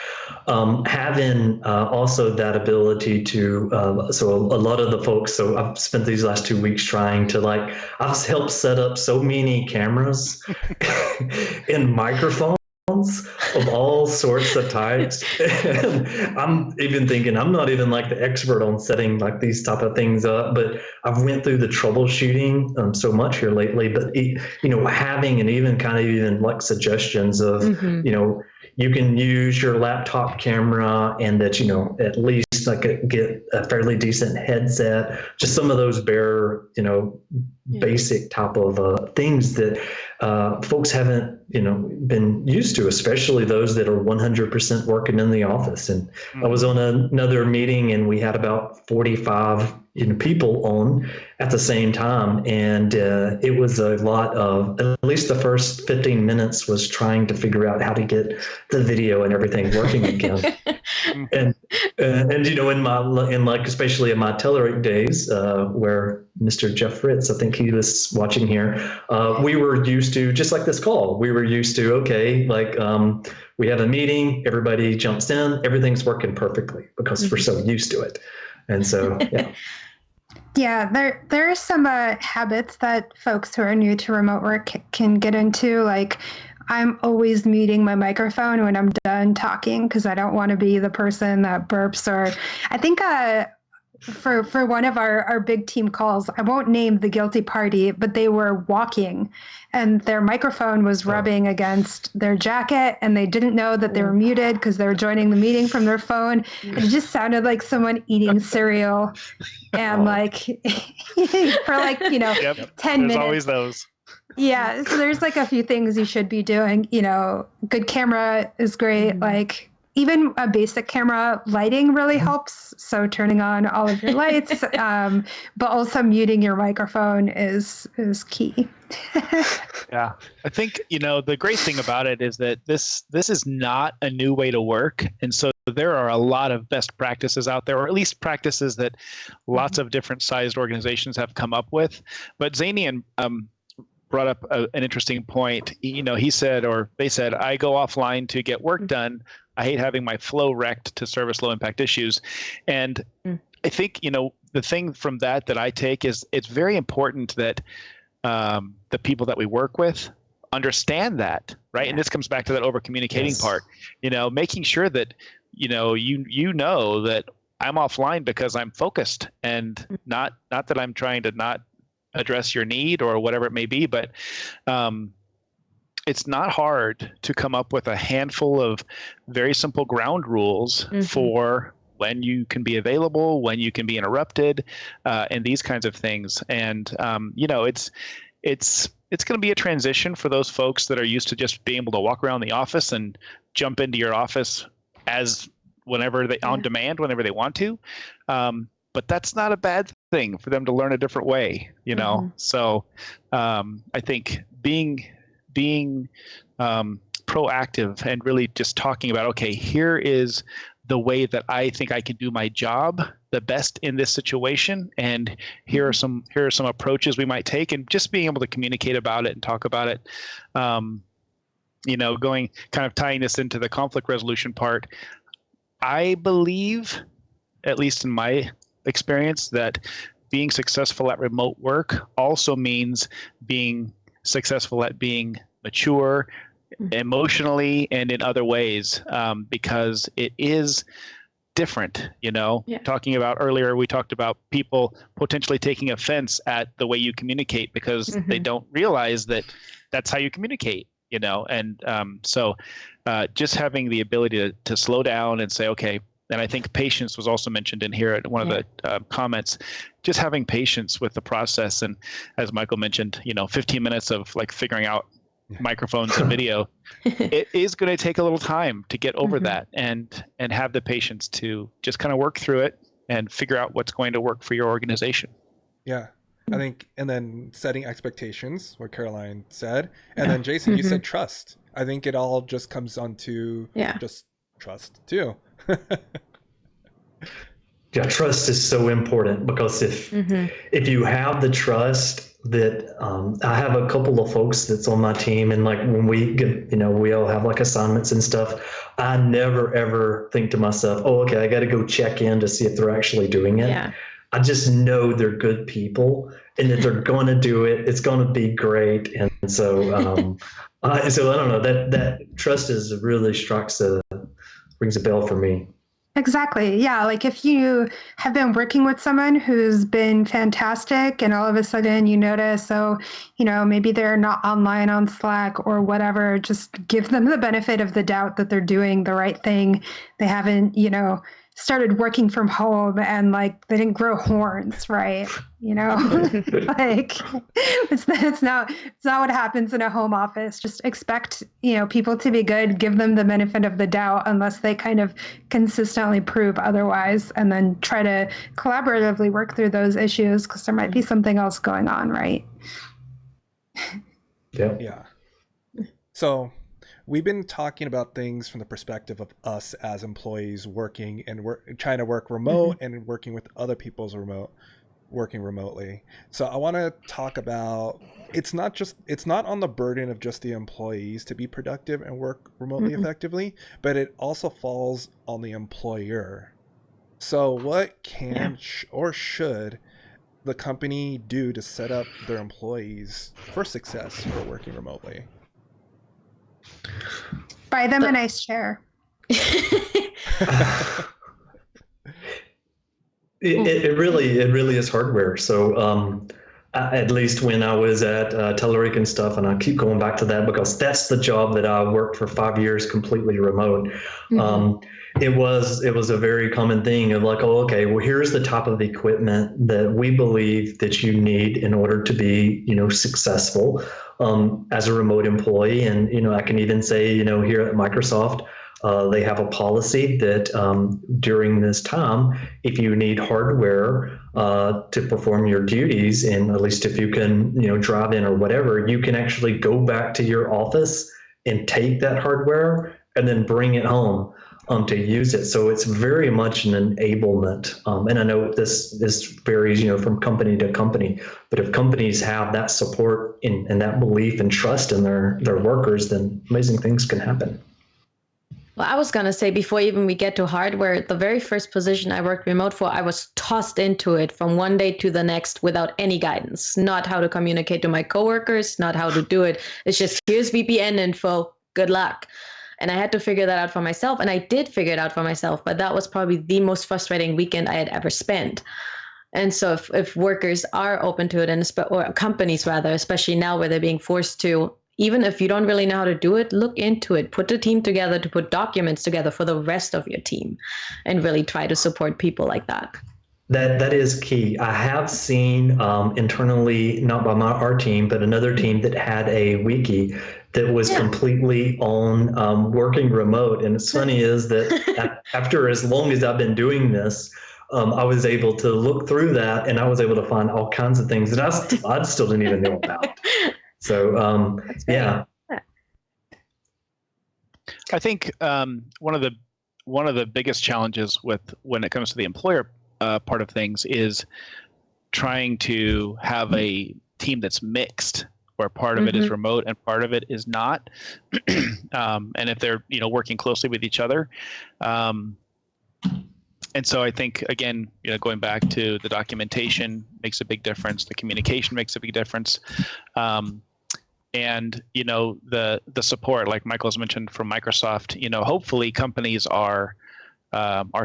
having also that ability to, so a lot of the folks, so I've spent these last 2 weeks trying to I've helped set up so many cameras and microphones of all sorts of types. And I'm even thinking I'm not even like the expert on setting like these type of things up, but I've went through the troubleshooting so much here lately. But having and even kind of even like suggestions of you can use your laptop camera and that at least like get a fairly decent headset. Just some of those bare basic type of things that folks haven't been used to, especially those that are 100% working in the office. And I was on another meeting and we had about 45 people on at the same time, and it was a lot of, at least the first 15 minutes was trying to figure out how to get the video and everything working again. and in like especially in my Telerik days, where Mr. Jeff Fritz, I think he was watching here, we were used to, just like this call, we were used to, we have a meeting, everybody jumps in, everything's working perfectly because we're so used to it. And so, yeah. Yeah, there are some habits that folks who are new to remote work can get into. Like, I'm always muting my microphone when I'm done talking because I don't want to be the person that burps. Or I think for one of our big team calls, I won't name the guilty party, but they were walking and their microphone was rubbing against their jacket and they didn't know that they were muted because they were joining the meeting from their phone. It just sounded like someone eating cereal and for 10 minutes. There's always those. Yeah. So there's like a few things you should be doing. Good camera is great. Like, even a basic camera lighting really helps. So turning on all of your lights, but also muting your microphone is key. Yeah. I think, the great thing about it is that this is not a new way to work. And so there are a lot of best practices out there, or at least practices that lots of different sized organizations have come up with. But Zanian brought up an interesting point. He said, or they said, I go offline to get work done. I hate having my flow wrecked to service low impact issues. And I think, the thing from that I take is it's very important that the people that we work with understand that, right? Yeah. And this comes back to that over communicating part, making sure that, you know that I'm offline because I'm focused and not that I'm trying to not address your need or whatever it may be, but it's not hard to come up with a handful of very simple ground rules for when you can be available, when you can be interrupted, and these kinds of things. And it's going to be a transition for those folks that are used to just being able to walk around the office and jump into your office as whenever they on demand, whenever they want to. But that's not a bad thing for them to learn a different way, So I think being proactive and really just talking about, okay, here is the way that I think I can do my job the best in this situation, and here are some approaches we might take, and just being able to communicate about it and talk about it. Going kind of tying this into the conflict resolution part, I believe, at least in my experience, that being successful at remote work also means being successful at being mature emotionally and in other ways, because it is different, Talking about earlier, we talked about people potentially taking offense at the way you communicate because they don't realize that that's how you communicate, and so just having the ability to slow down and say, okay. And I think patience was also mentioned in here at one of the comments, just having patience with the process. And as Michael mentioned, 15 minutes of like figuring out microphones and video, it is going to take a little time to get over that and have the patience to just kind of work through it and figure out what's going to work for your organization. Yeah. I think, and then setting expectations, what Caroline said. And then Jason, you said trust. I think it all just comes down to just trust too. Yeah, trust is so important because if you have the trust that I have a couple of folks that's on my team, and like when we get, we all have like assignments and stuff, I never ever think to myself, oh, okay, I got to go check in to see if they're actually doing it. I just know they're good people and that they're going to do it. It's going to be great. And so, so I don't know, that trust really rings a bell for me. Exactly. Yeah. Like if you have been working with someone who's been fantastic and all of a sudden you notice, maybe they're not online on Slack or whatever, just give them the benefit of the doubt that they're doing the right thing. They haven't, started working from home and like they didn't grow horns, right? Like it's not what happens in a home office. Just expect, people to be good, give them the benefit of the doubt unless they kind of consistently prove otherwise, and then try to collaboratively work through those issues because there might be something else going on, right? Yeah. So we've been talking about things from the perspective of us as employees working and trying to work remote and working with other people's working remotely. So I want to talk about, it's not on the burden of just the employees to be productive and work remotely effectively, but it also falls on the employer. So what can or should the company do to set up their employees for success for working remotely? Buy them a nice chair. It really is hardware. So at least when I was at Telerik and stuff, and I keep going back to that because that's the job that I worked for 5 years completely remote. It was a very common thing of like, oh, okay, well, here's the type of equipment that we believe that you need in order to be, successful as a remote employee. And, I can even say, here at Microsoft, they have a policy that during this time, if you need hardware to perform your duties, and at least if you can, drive in or whatever, you can actually go back to your office and take that hardware and then bring it home to use it. So it's very much an enablement. And I know this varies, from company to company, but if companies have that support and that belief and trust in their workers, then amazing things can happen. Well, I was going to say, before even we get to hardware, the very first position I worked remote for, I was tossed into it from one day to the next without any guidance, not how to communicate to my coworkers, not how to do it. It's just, here's VPN info, good luck. And I had to figure that out for myself. And I did figure it out for myself, but that was probably the most frustrating weekend I had ever spent. And so if workers are open to it, or companies rather, especially now where they're being forced to, even if you don't really know how to do it, look into it, put a team together to put documents together for the rest of your team and really try to support people like that. That is key. I have seen internally, not by our team, but another team that had a wiki that was completely on working remote. And it's funny is that after as long as I've been doing this, I was able to look through that and I was able to find all kinds of things that I still didn't even know about. So, yeah. I think one of the biggest challenges when it comes to the employer part of things is trying to have a team that's mixed, where part of it is remote and part of it is not, and if they're working closely with each other. And so I think, again, going back to the documentation makes a big difference. The communication makes a big difference. And, the support, like Michael's mentioned from Microsoft, hopefully companies are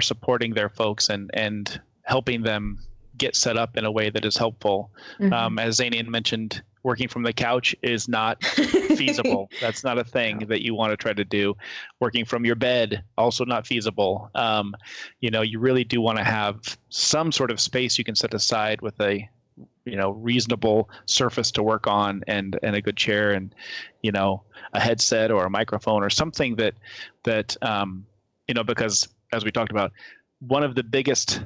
supporting their folks and helping them get set up in a way that is helpful. As Zainian mentioned, working from the couch is not feasible. That's not a thing that you want to try to do. Working from your bed, also not feasible. You really do want to have some sort of space you can set aside with a reasonable surface to work on and a good chair and a headset or a microphone or something that because as we talked about, one of the biggest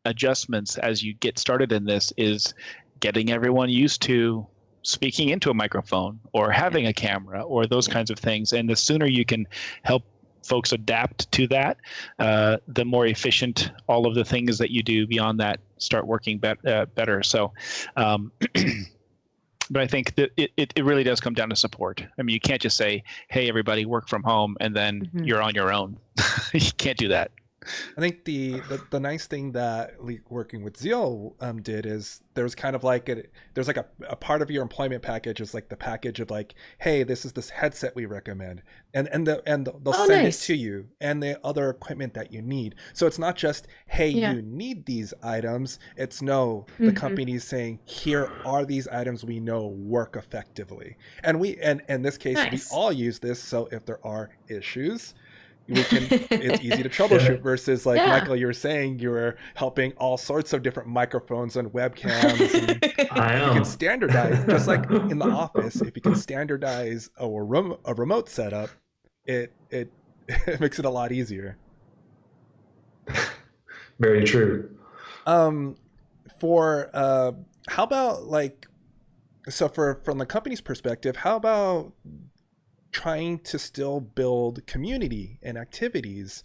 adjustments as you get started in this is getting everyone used to speaking into a microphone or having a camera or those kinds of things. And the sooner you can help folks adapt to that, the more efficient all of the things that you do beyond that start working better. So, but I think that it really does come down to support. I mean, you can't just say, hey, everybody work from home, and then you're on your own. You can't do that. I think the nice thing that working with Zeal did is there's kind of like there's like a part of your employment package is like the package of like, hey, this is this headset we recommend, and they'll send nice. it to you and the other equipment that you need. So it's not just, hey, you need these items. It's no, the company's saying, here are these items we know work effectively, and in this case we all use this. So if there are issues, it's easy to troubleshoot versus like Michael, you were saying you were helping all sorts of different microphones and webcams, and you can standardize, just like in the office, if you can standardize a remote setup, it makes it a lot easier. Very true. For how about like, so from the company's perspective, how about trying to still build community and activities?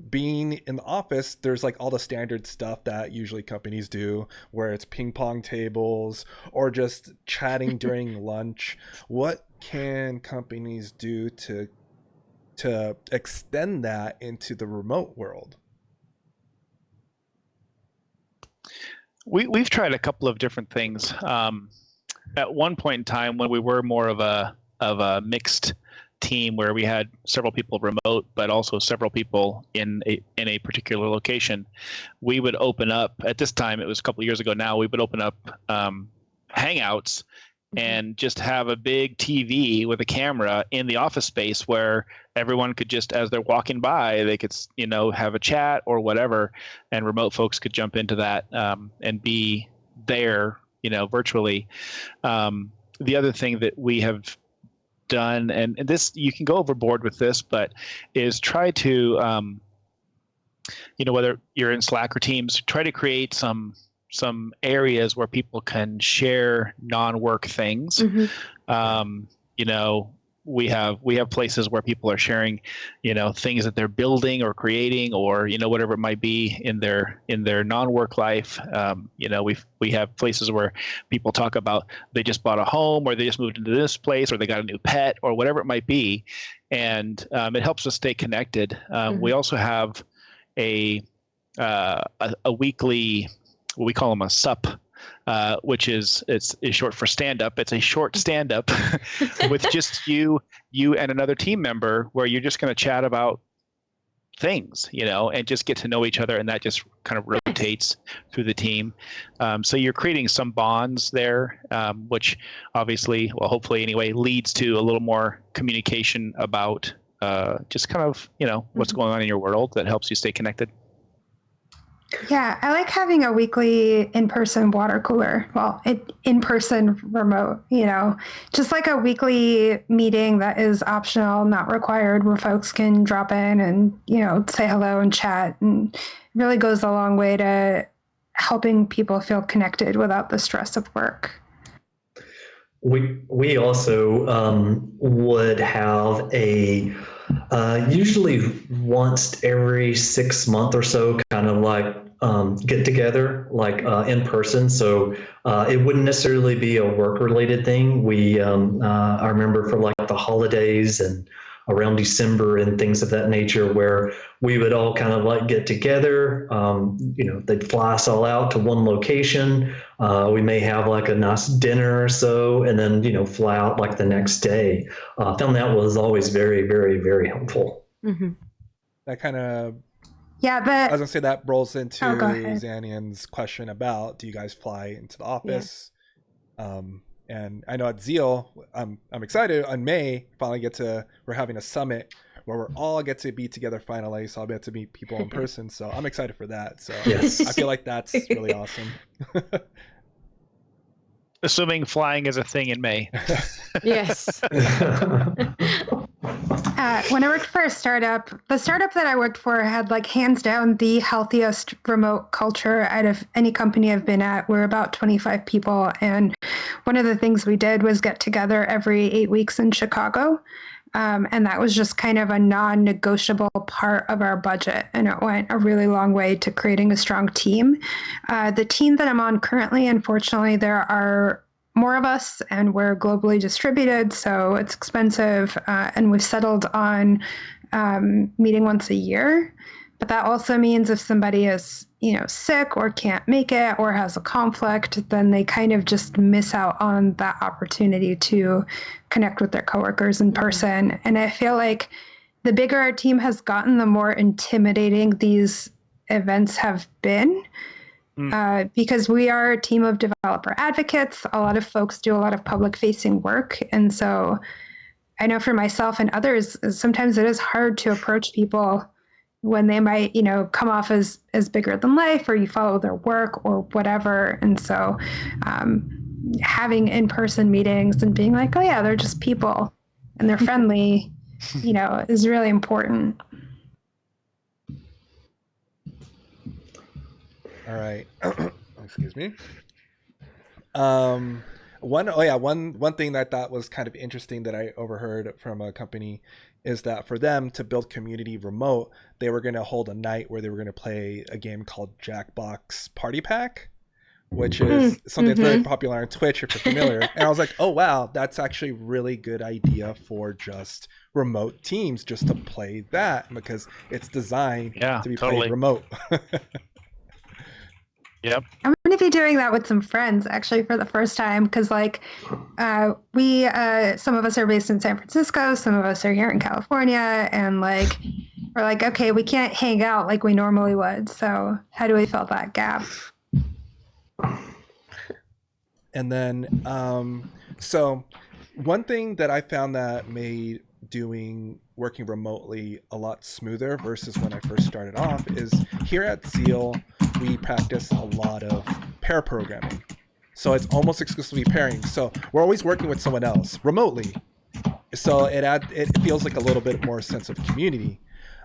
Being in the office, there's like all the standard stuff that usually companies do, where it's ping pong tables or just chatting during lunch. What can companies do to extend that into the remote world? We've tried a couple of different things. At one point in time, when we were more of a mixed team where we had several people remote, but also several people in a particular location, we would open up, at this time, it was a couple of years ago now, we would open up Hangouts and just have a big TV with a camera in the office space where everyone could just, as they're walking by, they could, have a chat or whatever, and remote folks could jump into that and be there, virtually. The other thing that we have done, and this, you can go overboard with this, but is try to, whether you're in Slack or Teams, try to create some areas where people can share non-work things. We have places where people are sharing, things that they're building or creating, or whatever it might be in their non-work life. We have places where people talk about they just bought a home, or they just moved into this place, or they got a new pet, or whatever it might be, and it helps us stay connected. We also have a weekly, what we call them a sup, which is short for stand up. It's a short stand up with just you and another team member, where you're just going to chat about things, and just get to know each other, and that just kind of rotates through the team. So you're creating some bonds there, which obviously, well, hopefully anyway, leads to a little more communication about just kind of what's going on in your world, that helps you stay connected. Yeah, I like having a weekly in-person water cooler. Well, in-person remote, just like a weekly meeting that is optional, not required, where folks can drop in and, say hello and chat, and really goes a long way to helping people feel connected without the stress of work. We also would have a usually once every 6 months or so, kind of like get together, like in person. So it wouldn't necessarily be a work related thing. I remember for like the holidays and around December and things of that nature, where we would all kind of like get together. They'd fly us all out to one location. We may have like a nice dinner or so, and then, fly out like the next day. Found that was always very, very, very helpful. That kind of, yeah, but I was gonna say that rolls into Zanian's question about, do you guys fly into the office? And I know at Zeal, I'm excited. On May, we're having a summit where we're all get to be together finally. So I'll get to meet people in person. So I'm excited for that. So yes. I feel like that's really awesome. Assuming flying is a thing in May. Yes. When I worked for a startup, the startup that I worked for had like hands down the healthiest remote culture out of any company I've been at. We're about 25 people. And one of the things we did was get together every 8 weeks in Chicago. And that was just kind of a non-negotiable part of our budget. And it went a really long way to creating a strong team. The team that I'm on currently, unfortunately, there are more of us and we're globally distributed, so it's expensive. And we've settled on meeting once a year. But that also means if somebody is, sick or can't make it or has a conflict, then they kind of just miss out on that opportunity to connect with their coworkers in person. And I feel like the bigger our team has gotten, the more intimidating these events have been. Because we are a team of developer advocates. A lot of folks do a lot of public-facing work. And so I know for myself and others, sometimes it is hard to approach people when they might, come off as bigger than life, or you follow their work or whatever. And so having in-person meetings and being like, oh yeah, they're just people and they're friendly, is really important. All right. Excuse me. One thing that I thought was kind of interesting that I overheard from a company is that for them to build community remote, they were going to hold a night where they were going to play a game called Jackbox Party Pack, which is something that's very popular on Twitch if you're familiar. And I was like, oh wow, that's actually a really good idea for just remote teams just to play that, because it's designed to be played remote. Yep. I'm going to be doing that with some friends actually for the first time, because we some of us are based in San Francisco, some of us are here in California, and we're like, okay, we can't hang out like we normally would. So how do we fill that gap? And then so one thing that I found that made working remotely a lot smoother versus when I first started off is here at Zeal, we practice a lot of pair programming. So it's almost exclusively pairing. So we're always working with someone else remotely. So it feels like a little bit more sense of community.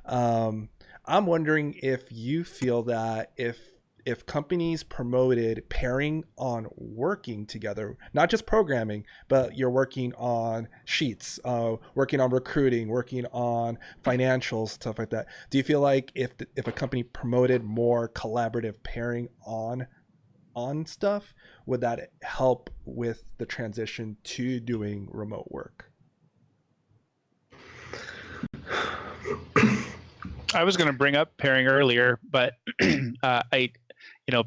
I'm wondering if you feel that if companies promoted pairing on working together, not just programming, but you're working on sheets, working on recruiting, working on financials, stuff like that. Do you feel like if a company promoted more collaborative pairing on stuff, would that help with the transition to doing remote work? I was going to bring up pairing earlier, but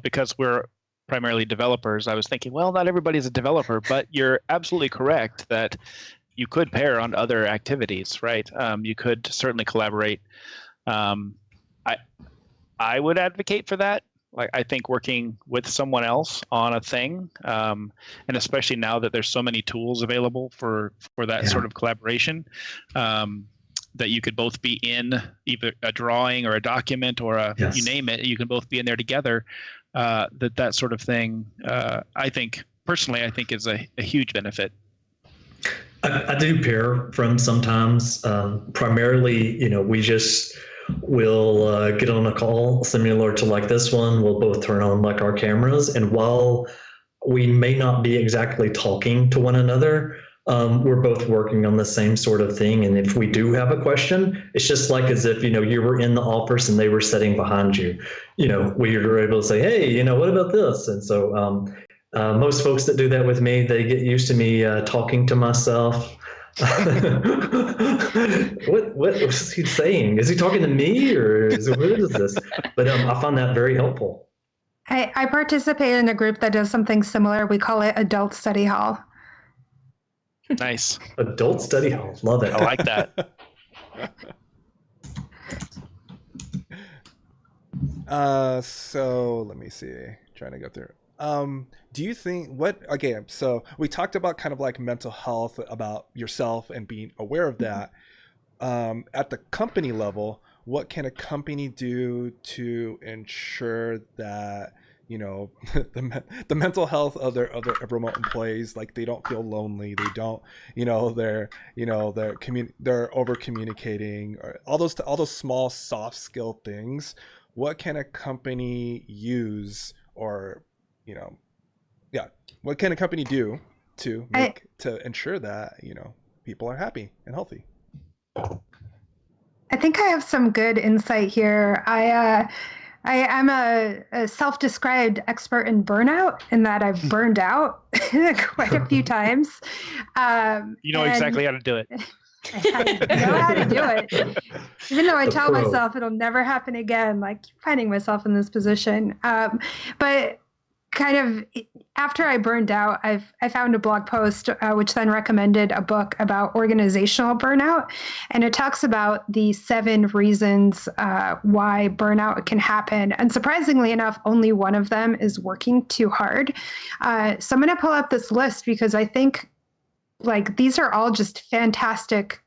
because we're primarily developers, I was thinking, well, not everybody's a developer, but you're absolutely correct that you could pair on other activities, right? You could certainly collaborate. I would advocate for that. Like, I think working with someone else on a thing, and especially now that there's so many tools available for that sort of collaboration, that you could both be in either a drawing or a document or you name it, you can both be in there together. That sort of thing, I think is a huge benefit. I do pair from sometimes. Primarily, we just will get on a call similar to like this one. We'll both turn on like our cameras, and while we may not be exactly talking to one another, we're both working on the same sort of thing. And if we do have a question, it's just like as if, you were in the office and they were sitting behind you. We were able to say, hey, what about this? And so most folks that do that with me, they get used to me talking to myself. What was he saying? Is he talking to me, or what is this? But I found that very helpful. I participate in a group that does something similar. We call it Adult Study Hall. Nice. Adult Study Hall. Love it. I like that. So let me see. Trying to go through. Do you think so we talked about kind of like mental health, about yourself and being aware of that. At the company level, what can a company do to ensure that the mental health of their remote employees, like they don't feel lonely, they don't, they're over communicating, or all those small soft skill things? What can a company use, or what can a company do to ensure that people are happy and healthy? I think I have some good insight here. I am a self-described expert in burnout, in that I've burned out quite a few times. Exactly how to do it. I know how to do it. Even though I tell myself it'll never happen again, like finding myself in this position. But kind of after I burned out, I found a blog post which then recommended a book about organizational burnout, and it talks about the 7 reasons why burnout can happen. And surprisingly enough, only one of them is working too hard. So I'm going to pull up this list because I think like these are all just fantastic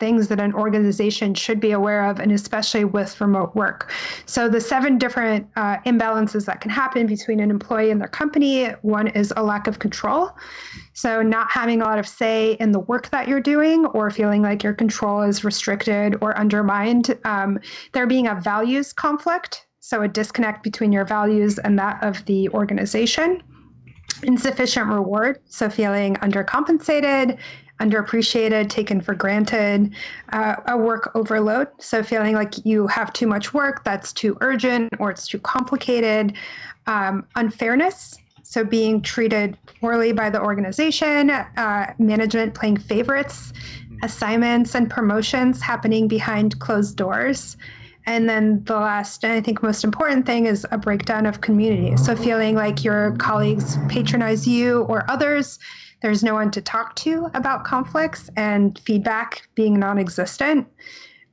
things that an organization should be aware of, and especially with remote work. So the 7 different imbalances that can happen between an employee and their company. One is a lack of control. So not having a lot of say in the work that you're doing, or feeling like your control is restricted or undermined. There being a values conflict. So a disconnect between your values and that of the organization. Insufficient reward. So feeling undercompensated, underappreciated, taken for granted, a work overload. So feeling like you have too much work, that's too urgent or it's too complicated. Unfairness. So being treated poorly by the organization, management playing favorites, assignments and promotions happening behind closed doors. And then the last, and I think most important thing, is a breakdown of community. So feeling like your colleagues patronize you or others, there's no one to talk to about conflicts, and feedback being non-existent,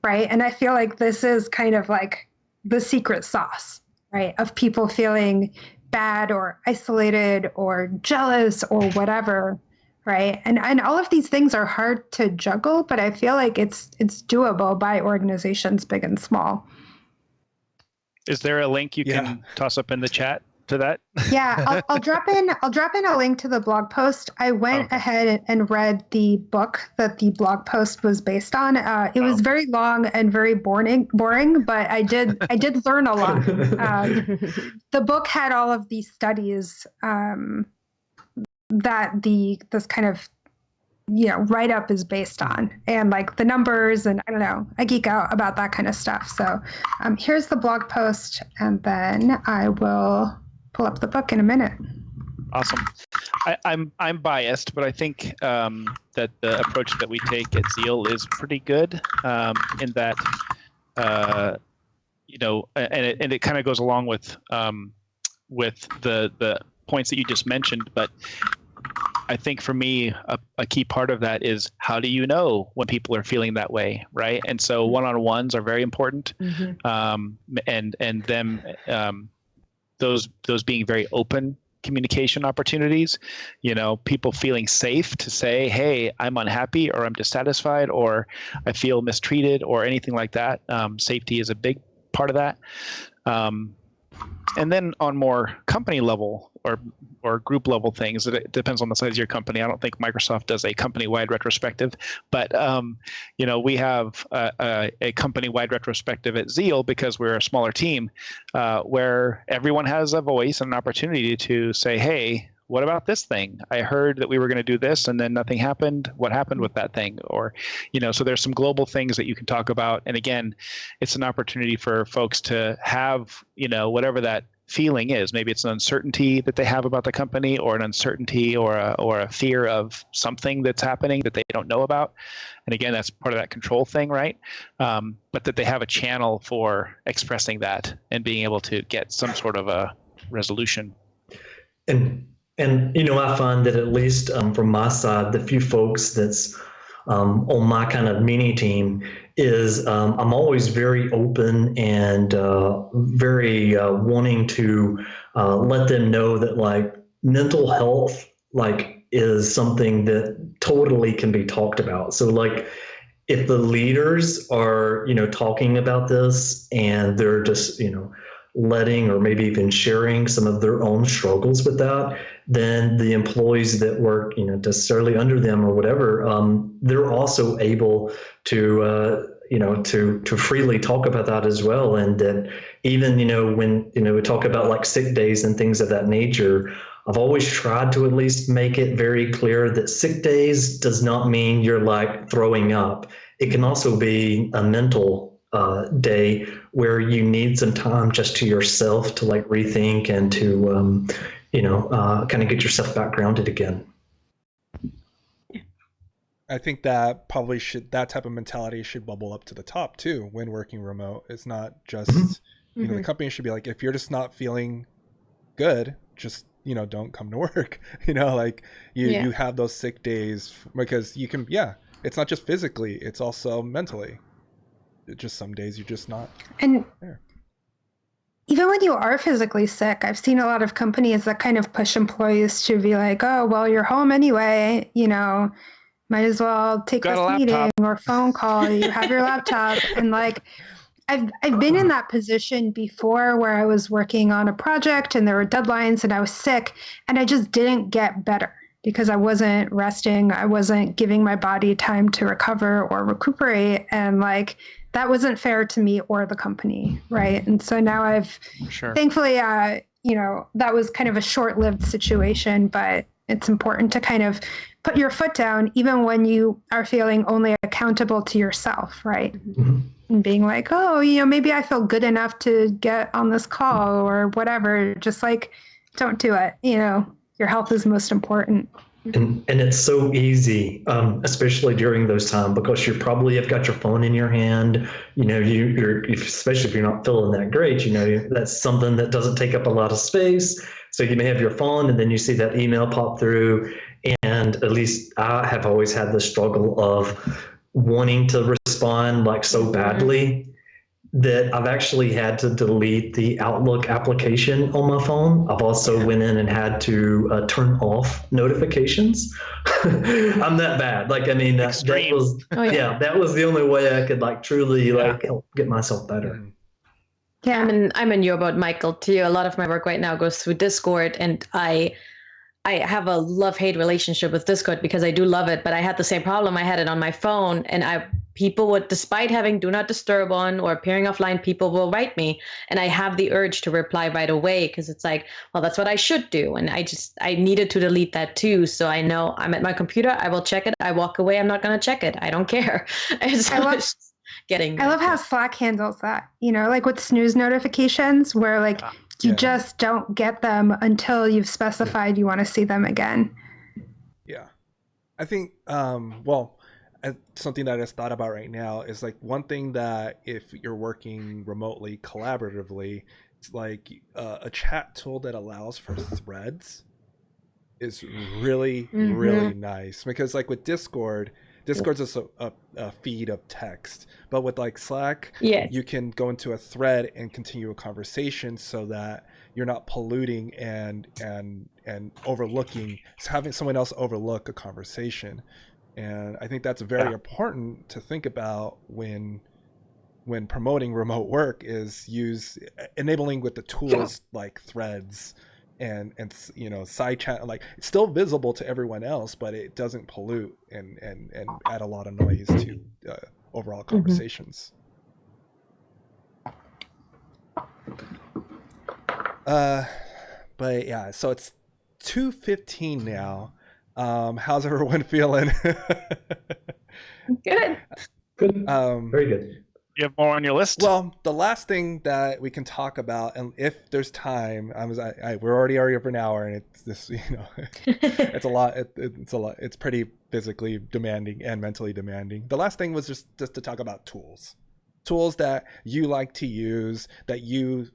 right? And I feel like this is kind of like the secret sauce, right? Of people feeling bad or isolated or jealous or whatever, right? And all of these things are hard to juggle, but I feel like it's doable by organizations big and small. Is there a link you can toss up in the chat to that? Yeah, I'll drop in a link to the blog post. I went ahead and read the book that the blog post was based on. It was very long and very boring, but I did learn a lot. The book had all of these studies that this kind of write-up is based on, and like the numbers, and I don't know, I geek out about that kind of stuff. So here's the blog post, and then I will pull up the book in a minute. Awesome. I'm biased, but I think that the approach that we take at Zeal is pretty good in that and it kind of goes along with the points that you just mentioned, but I think for me, a key part of that is, how do you know when people are feeling that way, right? And so one-on-ones are very important, and them those being very open communication opportunities. People feeling safe to say, "Hey, I'm unhappy," or "I'm dissatisfied," or "I feel mistreated," or anything like that. Safety is a big part of that. And then on more company level or group level things, it depends on the size of your company. I don't think Microsoft does a company-wide retrospective, but we have a company-wide retrospective at Zeal because we're a smaller team, where everyone has a voice and an opportunity to say, "Hey, what about this thing? I heard that we were going to do this and then nothing happened. What happened with that thing?" Or, so there's some global things that you can talk about. And again, it's an opportunity for folks to have, whatever that feeling is. Maybe it's an uncertainty that they have about the company, or an uncertainty or a fear of something that's happening that they don't know about. And again, that's part of that control thing, right? But that they have a channel for expressing that and being able to get some sort of a resolution. And I find that, at least from my side, the few folks that's on my kind of mini team is I'm always very open and very wanting to let them know that like mental health is something that totally can be talked about. So like, if the leaders are talking about this and they're just letting or maybe even sharing some of their own struggles with that, then the employees that work necessarily under them or whatever, they're also able to to freely talk about that as well. And that even when we talk about like sick days and things of that nature, I've always tried to at least make it very clear that sick days does not mean you're like throwing up. It can also be a mental day where you need some time just to yourself to like rethink and to kind of get yourself back grounded again. I think that probably that type of mentality should bubble up to the top too when working remote. It's not just, the company should be like, if you're just not feeling good, just, don't come to work, like you have those sick days because you can, it's not just physically, it's also mentally. It's just some days you're just not there. Even when you are physically sick, I've seen a lot of companies that kind of push employees to be like, oh, well, you're home anyway, might as well take this meeting or phone call. You have your laptop. And like, I've been in that position before where I was working on a project and there were deadlines and I was sick and I just didn't get better because I wasn't resting. I wasn't giving my body time to recover or recuperate. And like, that wasn't fair to me or the company, right? And so now thankfully, that was kind of a short-lived situation, but it's important to kind of put your foot down even when you are feeling only accountable to yourself, right? And being like, oh, maybe I feel good enough to get on this call or whatever. Just like, don't do it. Your health is most important. And it's so easy, especially during those times, because you probably have got your phone in your hand. You're especially if you're not feeling that great. That's something that doesn't take up a lot of space. So you may have your phone, and then you see that email pop through. And at least I have always had the struggle of wanting to respond like so badly that I've actually had to delete the Outlook application on my phone. I've also went in and had to turn off notifications. I'm that bad. Like, I mean, that was, that was the only way I could like truly help get myself better. Yeah, I'm in your boat, Michael, too. A lot of my work right now goes through Discord, and I have a love-hate relationship with Discord because I do love it, but I had the same problem. I had it on my phone, and people would, despite having do not disturb on or appearing offline, people will write me, and I have the urge to reply right away because it's like, well, that's what I should do. And I needed to delete that too. So I know I'm at my computer, I will check it. I walk away, I'm not going to check it. I don't care. So I love how Slack handles that, like with snooze notifications where like you just don't get them until you've specified you want to see them again. Yeah. I think, something that I just thought about right now is like one thing that if you're working remotely collaboratively, it's like a chat tool that allows for threads is really, really nice. Because like with Discord's just a feed of text, but with like Slack, you can go into a thread and continue a conversation so that you're not polluting and overlooking, having someone else overlook a conversation. And I think that's very important to think about when promoting remote work is enabling with the tools like threads and side chat, like it's still visible to everyone else, but it doesn't pollute and add a lot of noise to overall conversations. But yeah, so it's 2:15 now. How's everyone feeling? Good. Very good. You have more on your list? Well, the last thing that we can talk about, and if there's time, we're already over an hour, and it's this, it's a lot. It's a lot. It's pretty physically demanding and mentally demanding. The last thing was just to talk about tools that you like to use, that you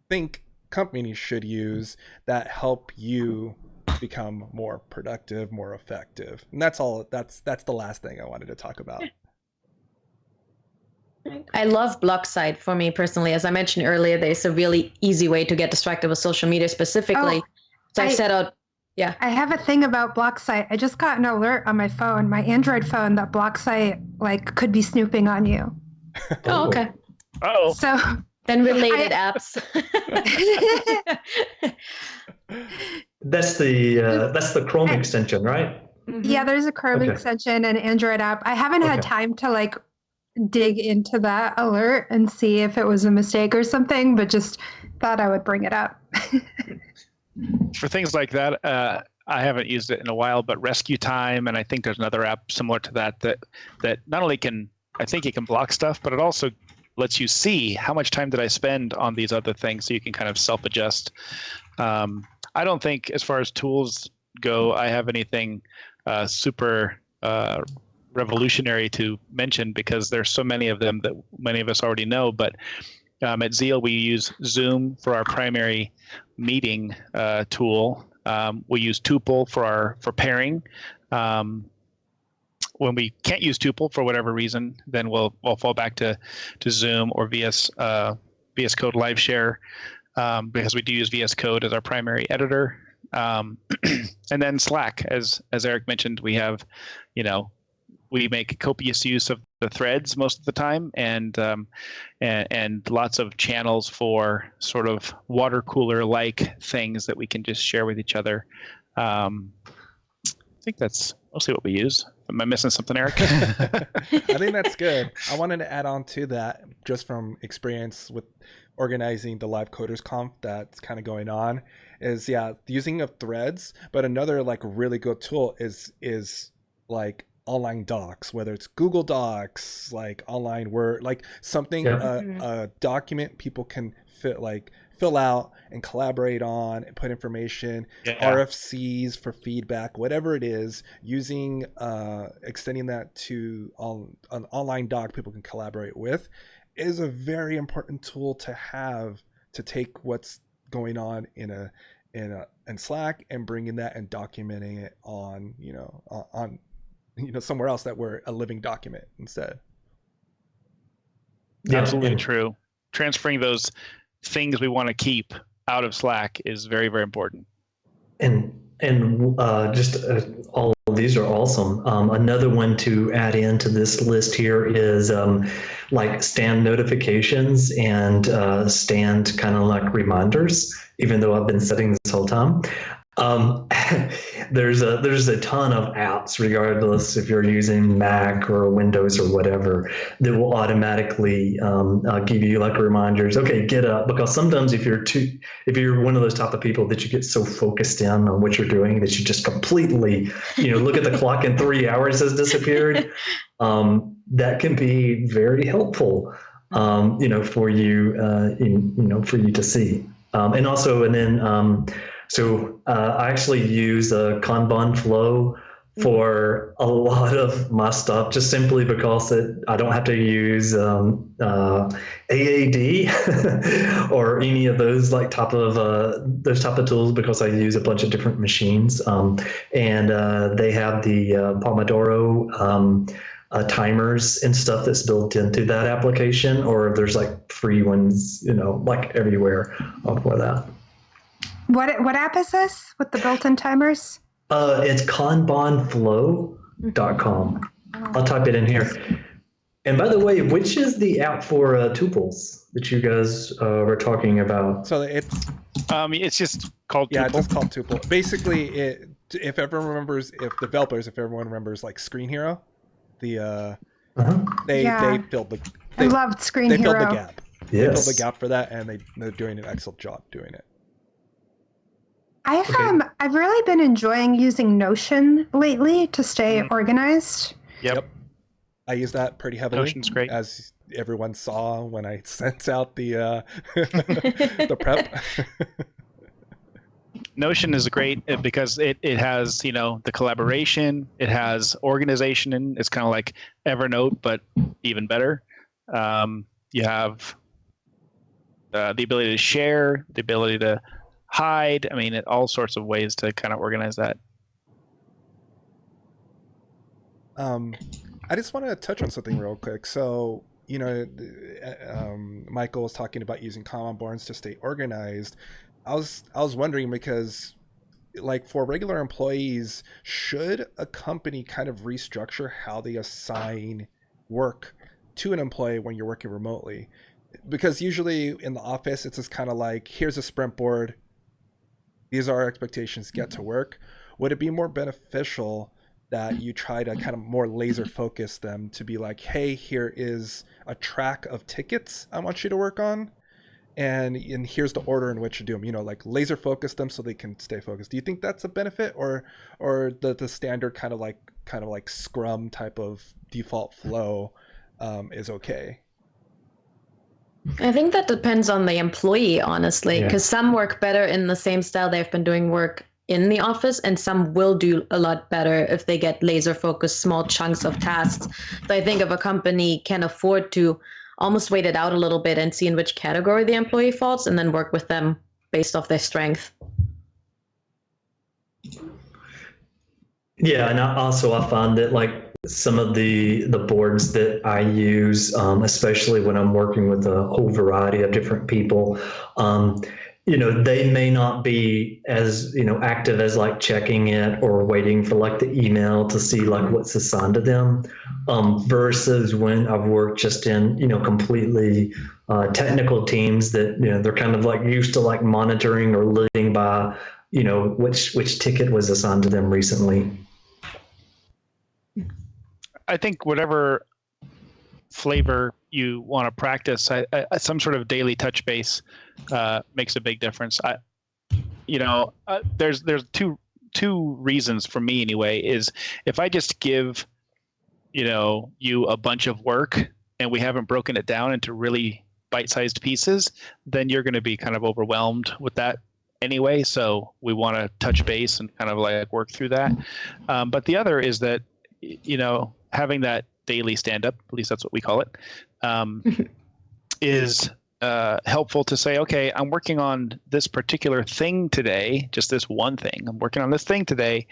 think companies should use, that help you become more productive, more effective. And that's all. That's the last thing I wanted to talk about. I love BlockSite for me personally. As I mentioned earlier, there's a really easy way to get distracted with social media specifically. So I set out, I have a thing about BlockSite. I just got an alert on my phone, my Android phone, that BlockSite like could be snooping on you. Oh, okay. Oh. So then related apps. That's the Chrome extension, right? Yeah, there's a Chrome extension and Android app. I haven't had time to like dig into that alert and see if it was a mistake or something, but just thought I would bring it up. For things like that, I haven't used it in a while, but Rescue Time, and I think there's another app similar to that not only can, I think it can block stuff, but it also lets you see how much time did I spend on these other things, so you can kind of self-adjust. I don't think, as far as tools go, I have anything super revolutionary to mention because there's so many of them that many of us already know. But at Zeal, we use Zoom for our primary meeting tool. We use Tuple for pairing. When we can't use Tuple for whatever reason, then we'll fall back to Zoom or VS Code Live Share, because we do use VS Code as our primary editor. And then Slack, as Eric mentioned, we have, we make copious use of the threads most of the time, and lots of channels for sort of water cooler like things that we can just share with each other. I think that's mostly what we use. Am I missing something, Eric? I think that's good. I wanted to add on to that just from experience with organizing the Live Coders Conf that's kind of going on is using of threads, but another like really good tool is like online docs, whether it's Google Docs, like online Word, like something, a document people can fill out and collaborate on and put information, RFCs for feedback, whatever it is, using extending that to an online doc people can collaborate with is a very important tool to have, to take what's going on in Slack and bringing that and documenting it on somewhere else that we're a living document instead. Absolutely true. Transferring those things we want to keep out of Slack is very, very important. And just all of these are awesome. Another one to add into this list here is like stand notifications and stand kind of like reminders, even though I've been setting this whole time. There's a ton of apps, regardless if you're using Mac or Windows or whatever, that will automatically give you like reminders. Okay, get up, because sometimes if you're one of those type of people that you get so focused in on what you're doing that you just completely look at the clock and 3 hours has disappeared. That can be very helpful, for you, for you to see, So I actually use a Kanban flow for a lot of my stuff, just simply because I don't have to use AAD or any of those type of tools, because I use a bunch of different machines, and they have the Pomodoro timers and stuff that's built into that application, or there's like free ones, everywhere for that. What app is this with the built-in timers? It's kanbanflow.com. I'll type it in here. And by the way, which is the app for tuples that you guys were talking about? So it's just called Tuple. Yeah, it's just called Tuple. Basically, if everyone remembers like Screen Hero, they filled the. I loved Screen Hero. They filled the gap. Yes. They filled the gap for that, and they're doing an excellent job doing it. I've really been enjoying using Notion lately to stay organized. Yep. I use that pretty heavily. Notion's great, as everyone saw when I sent out the the prep. Notion is great because it has the collaboration, it has organization, and it's kind of like Evernote but even better. You have the ability to share, the ability to hide. I mean, all sorts of ways to kind of organize that. I just want to touch on something real quick. So, Michael was talking about using Kanban boards to stay organized. I was wondering, because like for regular employees, should a company kind of restructure how they assign work to an employee when you're working remotely? Because usually in the office, it's just kind of like, here's a sprint board. These are our expectations, get to work. Would it be more beneficial that you try to kind of more laser focus them to be like, hey, here is a track of tickets I want you to work on, and here's the order in which to do them, like laser focus them so they can stay focused? Do you think that's a benefit, or the standard kind of like Scrum type of default flow is okay? I think that depends on the employee, honestly, because some work better in the same style they've been doing work in the office, and some will do a lot better if they get laser focused small chunks of tasks. So I think if a company can afford to almost wait it out a little bit and see in which category the employee falls, and then work with them based off their strength. Yeah, and I find that like some of the boards that I use, especially when I'm working with a whole variety of different people, they may not be as, active as like checking it or waiting for like the email to see like what's assigned to them, versus when I've worked just in, completely technical teams that, they're kind of like used to like monitoring or living by, which ticket was assigned to them recently. I think whatever flavor you want to practice, some sort of daily touch base makes a big difference. There's two reasons for me anyway. Is if I just give you a bunch of work and we haven't broken it down into really bite-sized pieces, then you're going to be kind of overwhelmed with that anyway. So we want to touch base and kind of like work through that. But the other is that having that daily stand-up, at least that's what we call it, is helpful to say, okay, I'm working on this particular thing today, just this one thing. I'm working on this thing today,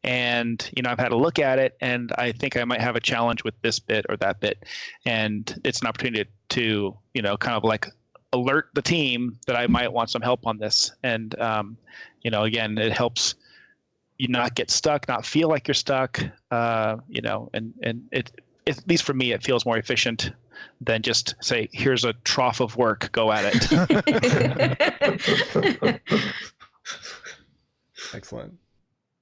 and I've had a look at it, and I think I might have a challenge with this bit or that bit, and it's an opportunity to kind of like alert the team that I might want some help on this. And again, it helps you not get stuck, not feel like you're stuck, and it, at least for me, it feels more efficient than just say, here's a trough of work, go at it. Excellent.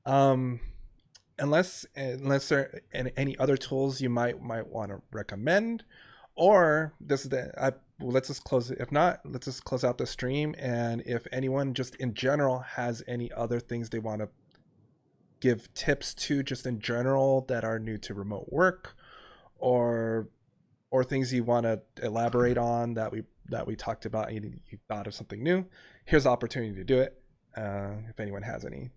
Unless there are any other tools you might want to recommend, or let's just close it. If not, let's just close out the stream. And if anyone just in general has any other things they want to give tips to just in general that are new to remote work, or things you want to elaborate on that we talked about and you thought of something new, here's the opportunity to do it. If anyone has anything.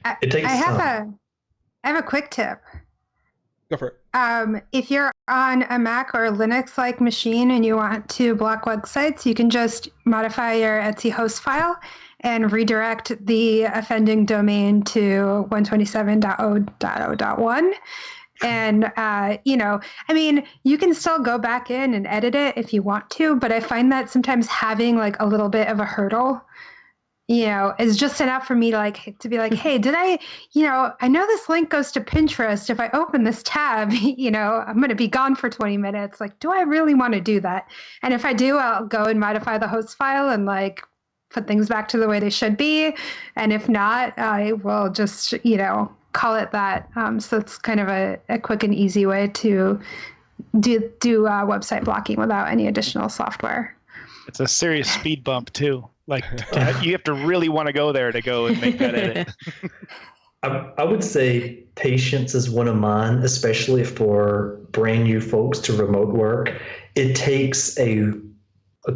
I have a quick tip. Go for it. If you're on a Mac or Linux-like machine and you want to block websites, you can just modify your Etsy host file and redirect the offending domain to 127.0.0.1. And, you can still go back in and edit it if you want to, but I find that sometimes having like a little bit of a hurdle, is just enough for me to be like, hey, did I know this link goes to Pinterest. If I open this tab, I'm going to be gone for 20 minutes. Like, do I really want to do that? And if I do, I'll go and modify the host file and like put things back to the way they should be. And if not, I will just, call it that. So it's kind of a quick and easy way to do website blocking without any additional software. It's a serious speed bump too. Like you have to really want to go there to go and make that edit. I would say patience is one of mine, especially for brand new folks to remote work. It takes a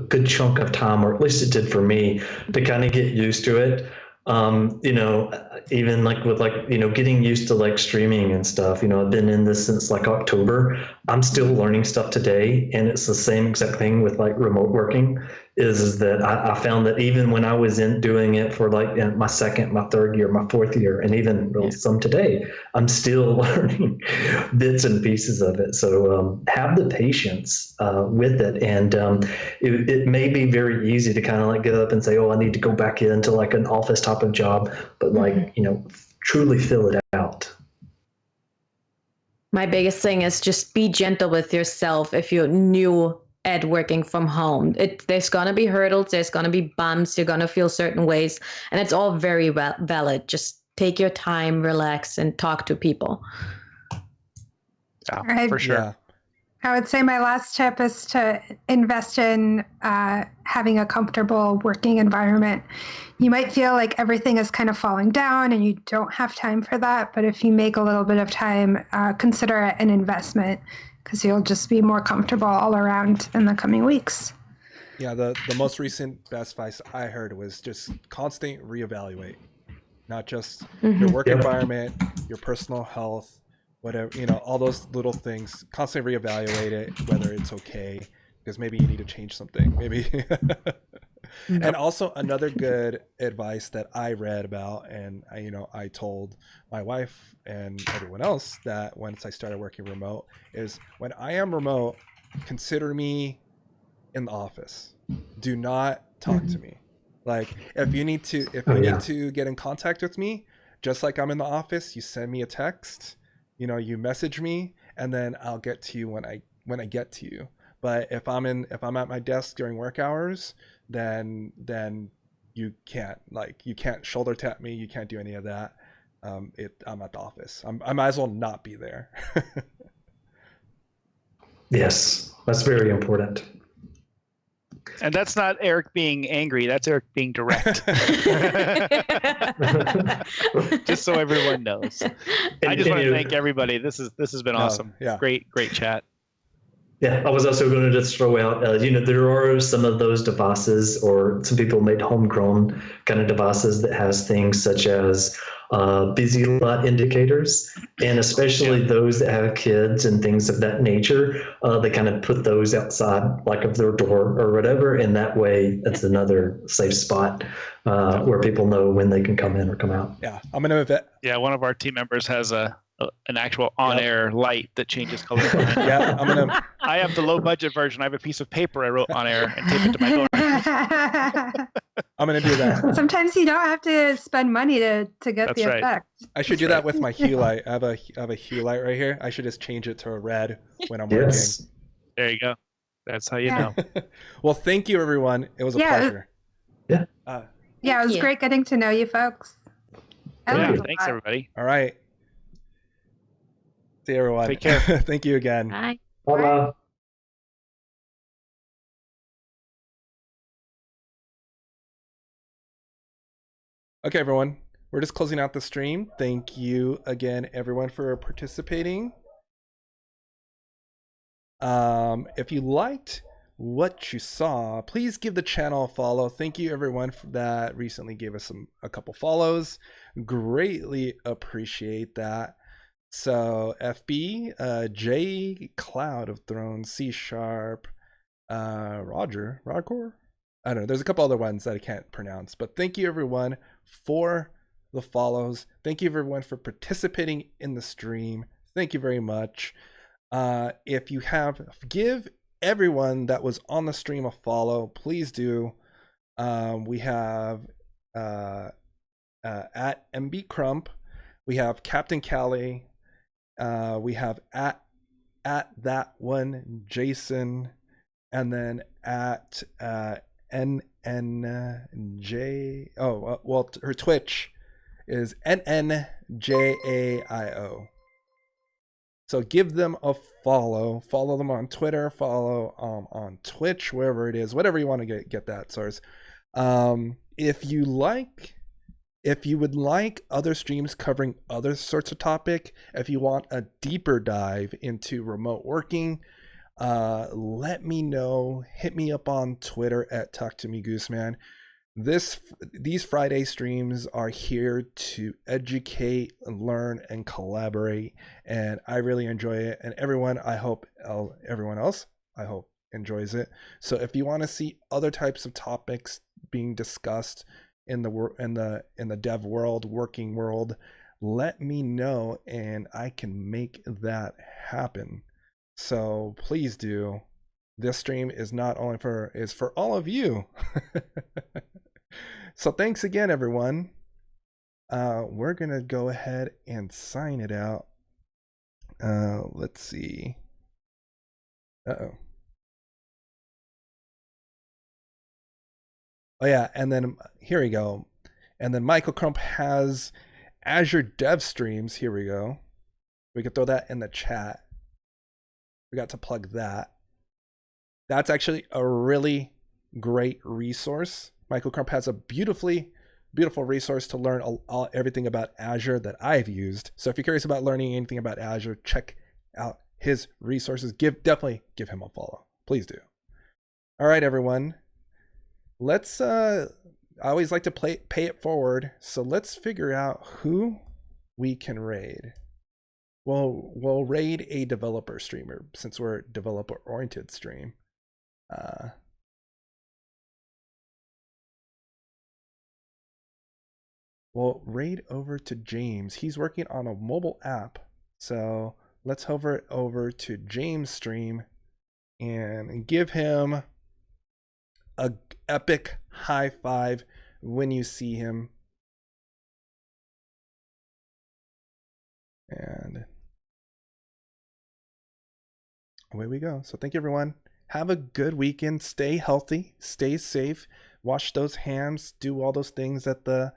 good chunk of time, or at least it did for me, to kind of get used to it. Even like with getting used to like streaming and stuff, I've been in this since like October. I'm still learning stuff today. And it's the same exact thing with like remote working is that I found that even when I was doing it for like my second, my third year, my fourth year, and even some today, I'm still learning bits and pieces of it. So have the patience with it. And it may be very easy to kind of like get up and say, oh, I need to go back into like an office type of job, but like, truly fill it out. My biggest thing is just be gentle with yourself if you're new at working from home. There's going to be hurdles, there's going to be bumps, you're going to feel certain ways, and it's all very valid. Just take your time, relax, and talk to people. Yeah, for sure. Yeah. I would say my last tip is to invest in having a comfortable working environment. You might feel like everything is kind of falling down and you don't have time for that, but if you make a little bit of time, consider it an investment, because you'll just be more comfortable all around in the coming weeks. Yeah, the most recent best advice I heard was just constant reevaluate, not just your work environment, your personal health, whatever, all those little things. Constantly reevaluate it, whether it's okay, because maybe you need to change something. Maybe. And also another good advice that I read about, and I told my wife and everyone else that once I started working remote, is when I am remote, consider me in the office. Do not talk to me. Like if you need to get in contact with me, just like I'm in the office, you send me a text, you message me, and then I'll get to you when I get to you. But if I'm at my desk during work hours, then you can't shoulder tap me, you can't do any of that. I'm at the office. I might as well not be there. Yes, that's very important. And that's not Eric being angry. That's Eric being direct. Just so everyone knows. I just want to thank everybody. This has been awesome. Yeah. Great chat. Yeah, I was also going to just throw out, there are some of those devices, or some people made homegrown kind of devices that has things such as busy light indicators, and especially those that have kids and things of that nature, they kind of put those outside, like of their door or whatever, and that way it's another safe spot where people know when they can come in or come out. Yeah, I'm going to Yeah, one of our team members has an actual on-air light that changes color. Yeah, I have the low-budget version. I have a piece of paper I wrote on air and taped it to my door. I'm gonna do that. Sometimes you don't have to spend money to get the effect. I should do that with my hue light. I have a hue light right here. I should just change it to a red when I'm working. There you go. That's how you know. Well, thank you, everyone. It was a pleasure. Yeah. It was great getting to know you folks. Thanks, everybody. All right. See you, everyone. Take care. Thank you again. Bye. Bye-bye. Okay, everyone. We're just closing out the stream. Thank you again, everyone, for participating. If you liked what you saw, please give the channel a follow. Thank you, everyone, that recently gave us a couple follows. Greatly appreciate that. So FB, J Cloud of Thrones, C Sharp, Roger, Rodcore. I don't know. There's a couple other ones that I can't pronounce, but thank you, everyone, for the follows. Thank you, everyone, for participating in the stream. Thank you very much. If you give everyone that was on the stream a follow, please do. We have at MB Crump, we have Captain Callie, we have at that one Jason, and then at NNJ. Her Twitch is NNJAIO. So give them a follow. Follow them on Twitter. Follow on Twitch, wherever it is, whatever you want to get that source. If you would like other streams covering other sorts of topic, if you want a deeper dive into remote working, let me know. Hit me up on Twitter at Talk to Me Gooseman. These Friday streams are here to educate, learn, and collaborate, and I really enjoy it. And everyone else, I hope, enjoys it. So if you want to see other types of topics being discussed in the dev world, working world, let me know, and I can make that happen. So please do. This stream is not only for all of you. So thanks again, everyone. We're gonna go ahead and sign it out. Let's see. Oh yeah, and then here we go. And then Michael Crump has Azure Dev Streams. Here we go. We could throw that in the chat. We got to plug that. That's actually a really great resource. Michael Crump has a beautiful resource to learn everything about Azure that I've used. So if you're curious about learning anything about Azure, check out his resources. Definitely give him a follow. Please do. All right, everyone. let's I always like to pay it forward. So let's figure out who we can raid. We'll raid a developer streamer since we're a developer oriented stream. We'll raid over to James. He's working on a mobile app. So let's hover it over to James' stream and give him a epic high five when you see him. And away we go. So thank you, everyone. Have a good weekend. Stay healthy. Stay safe. Wash those hands. Do all those things that they're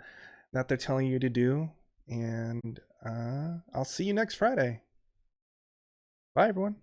telling you to do. And I'll see you next Friday. Bye, everyone.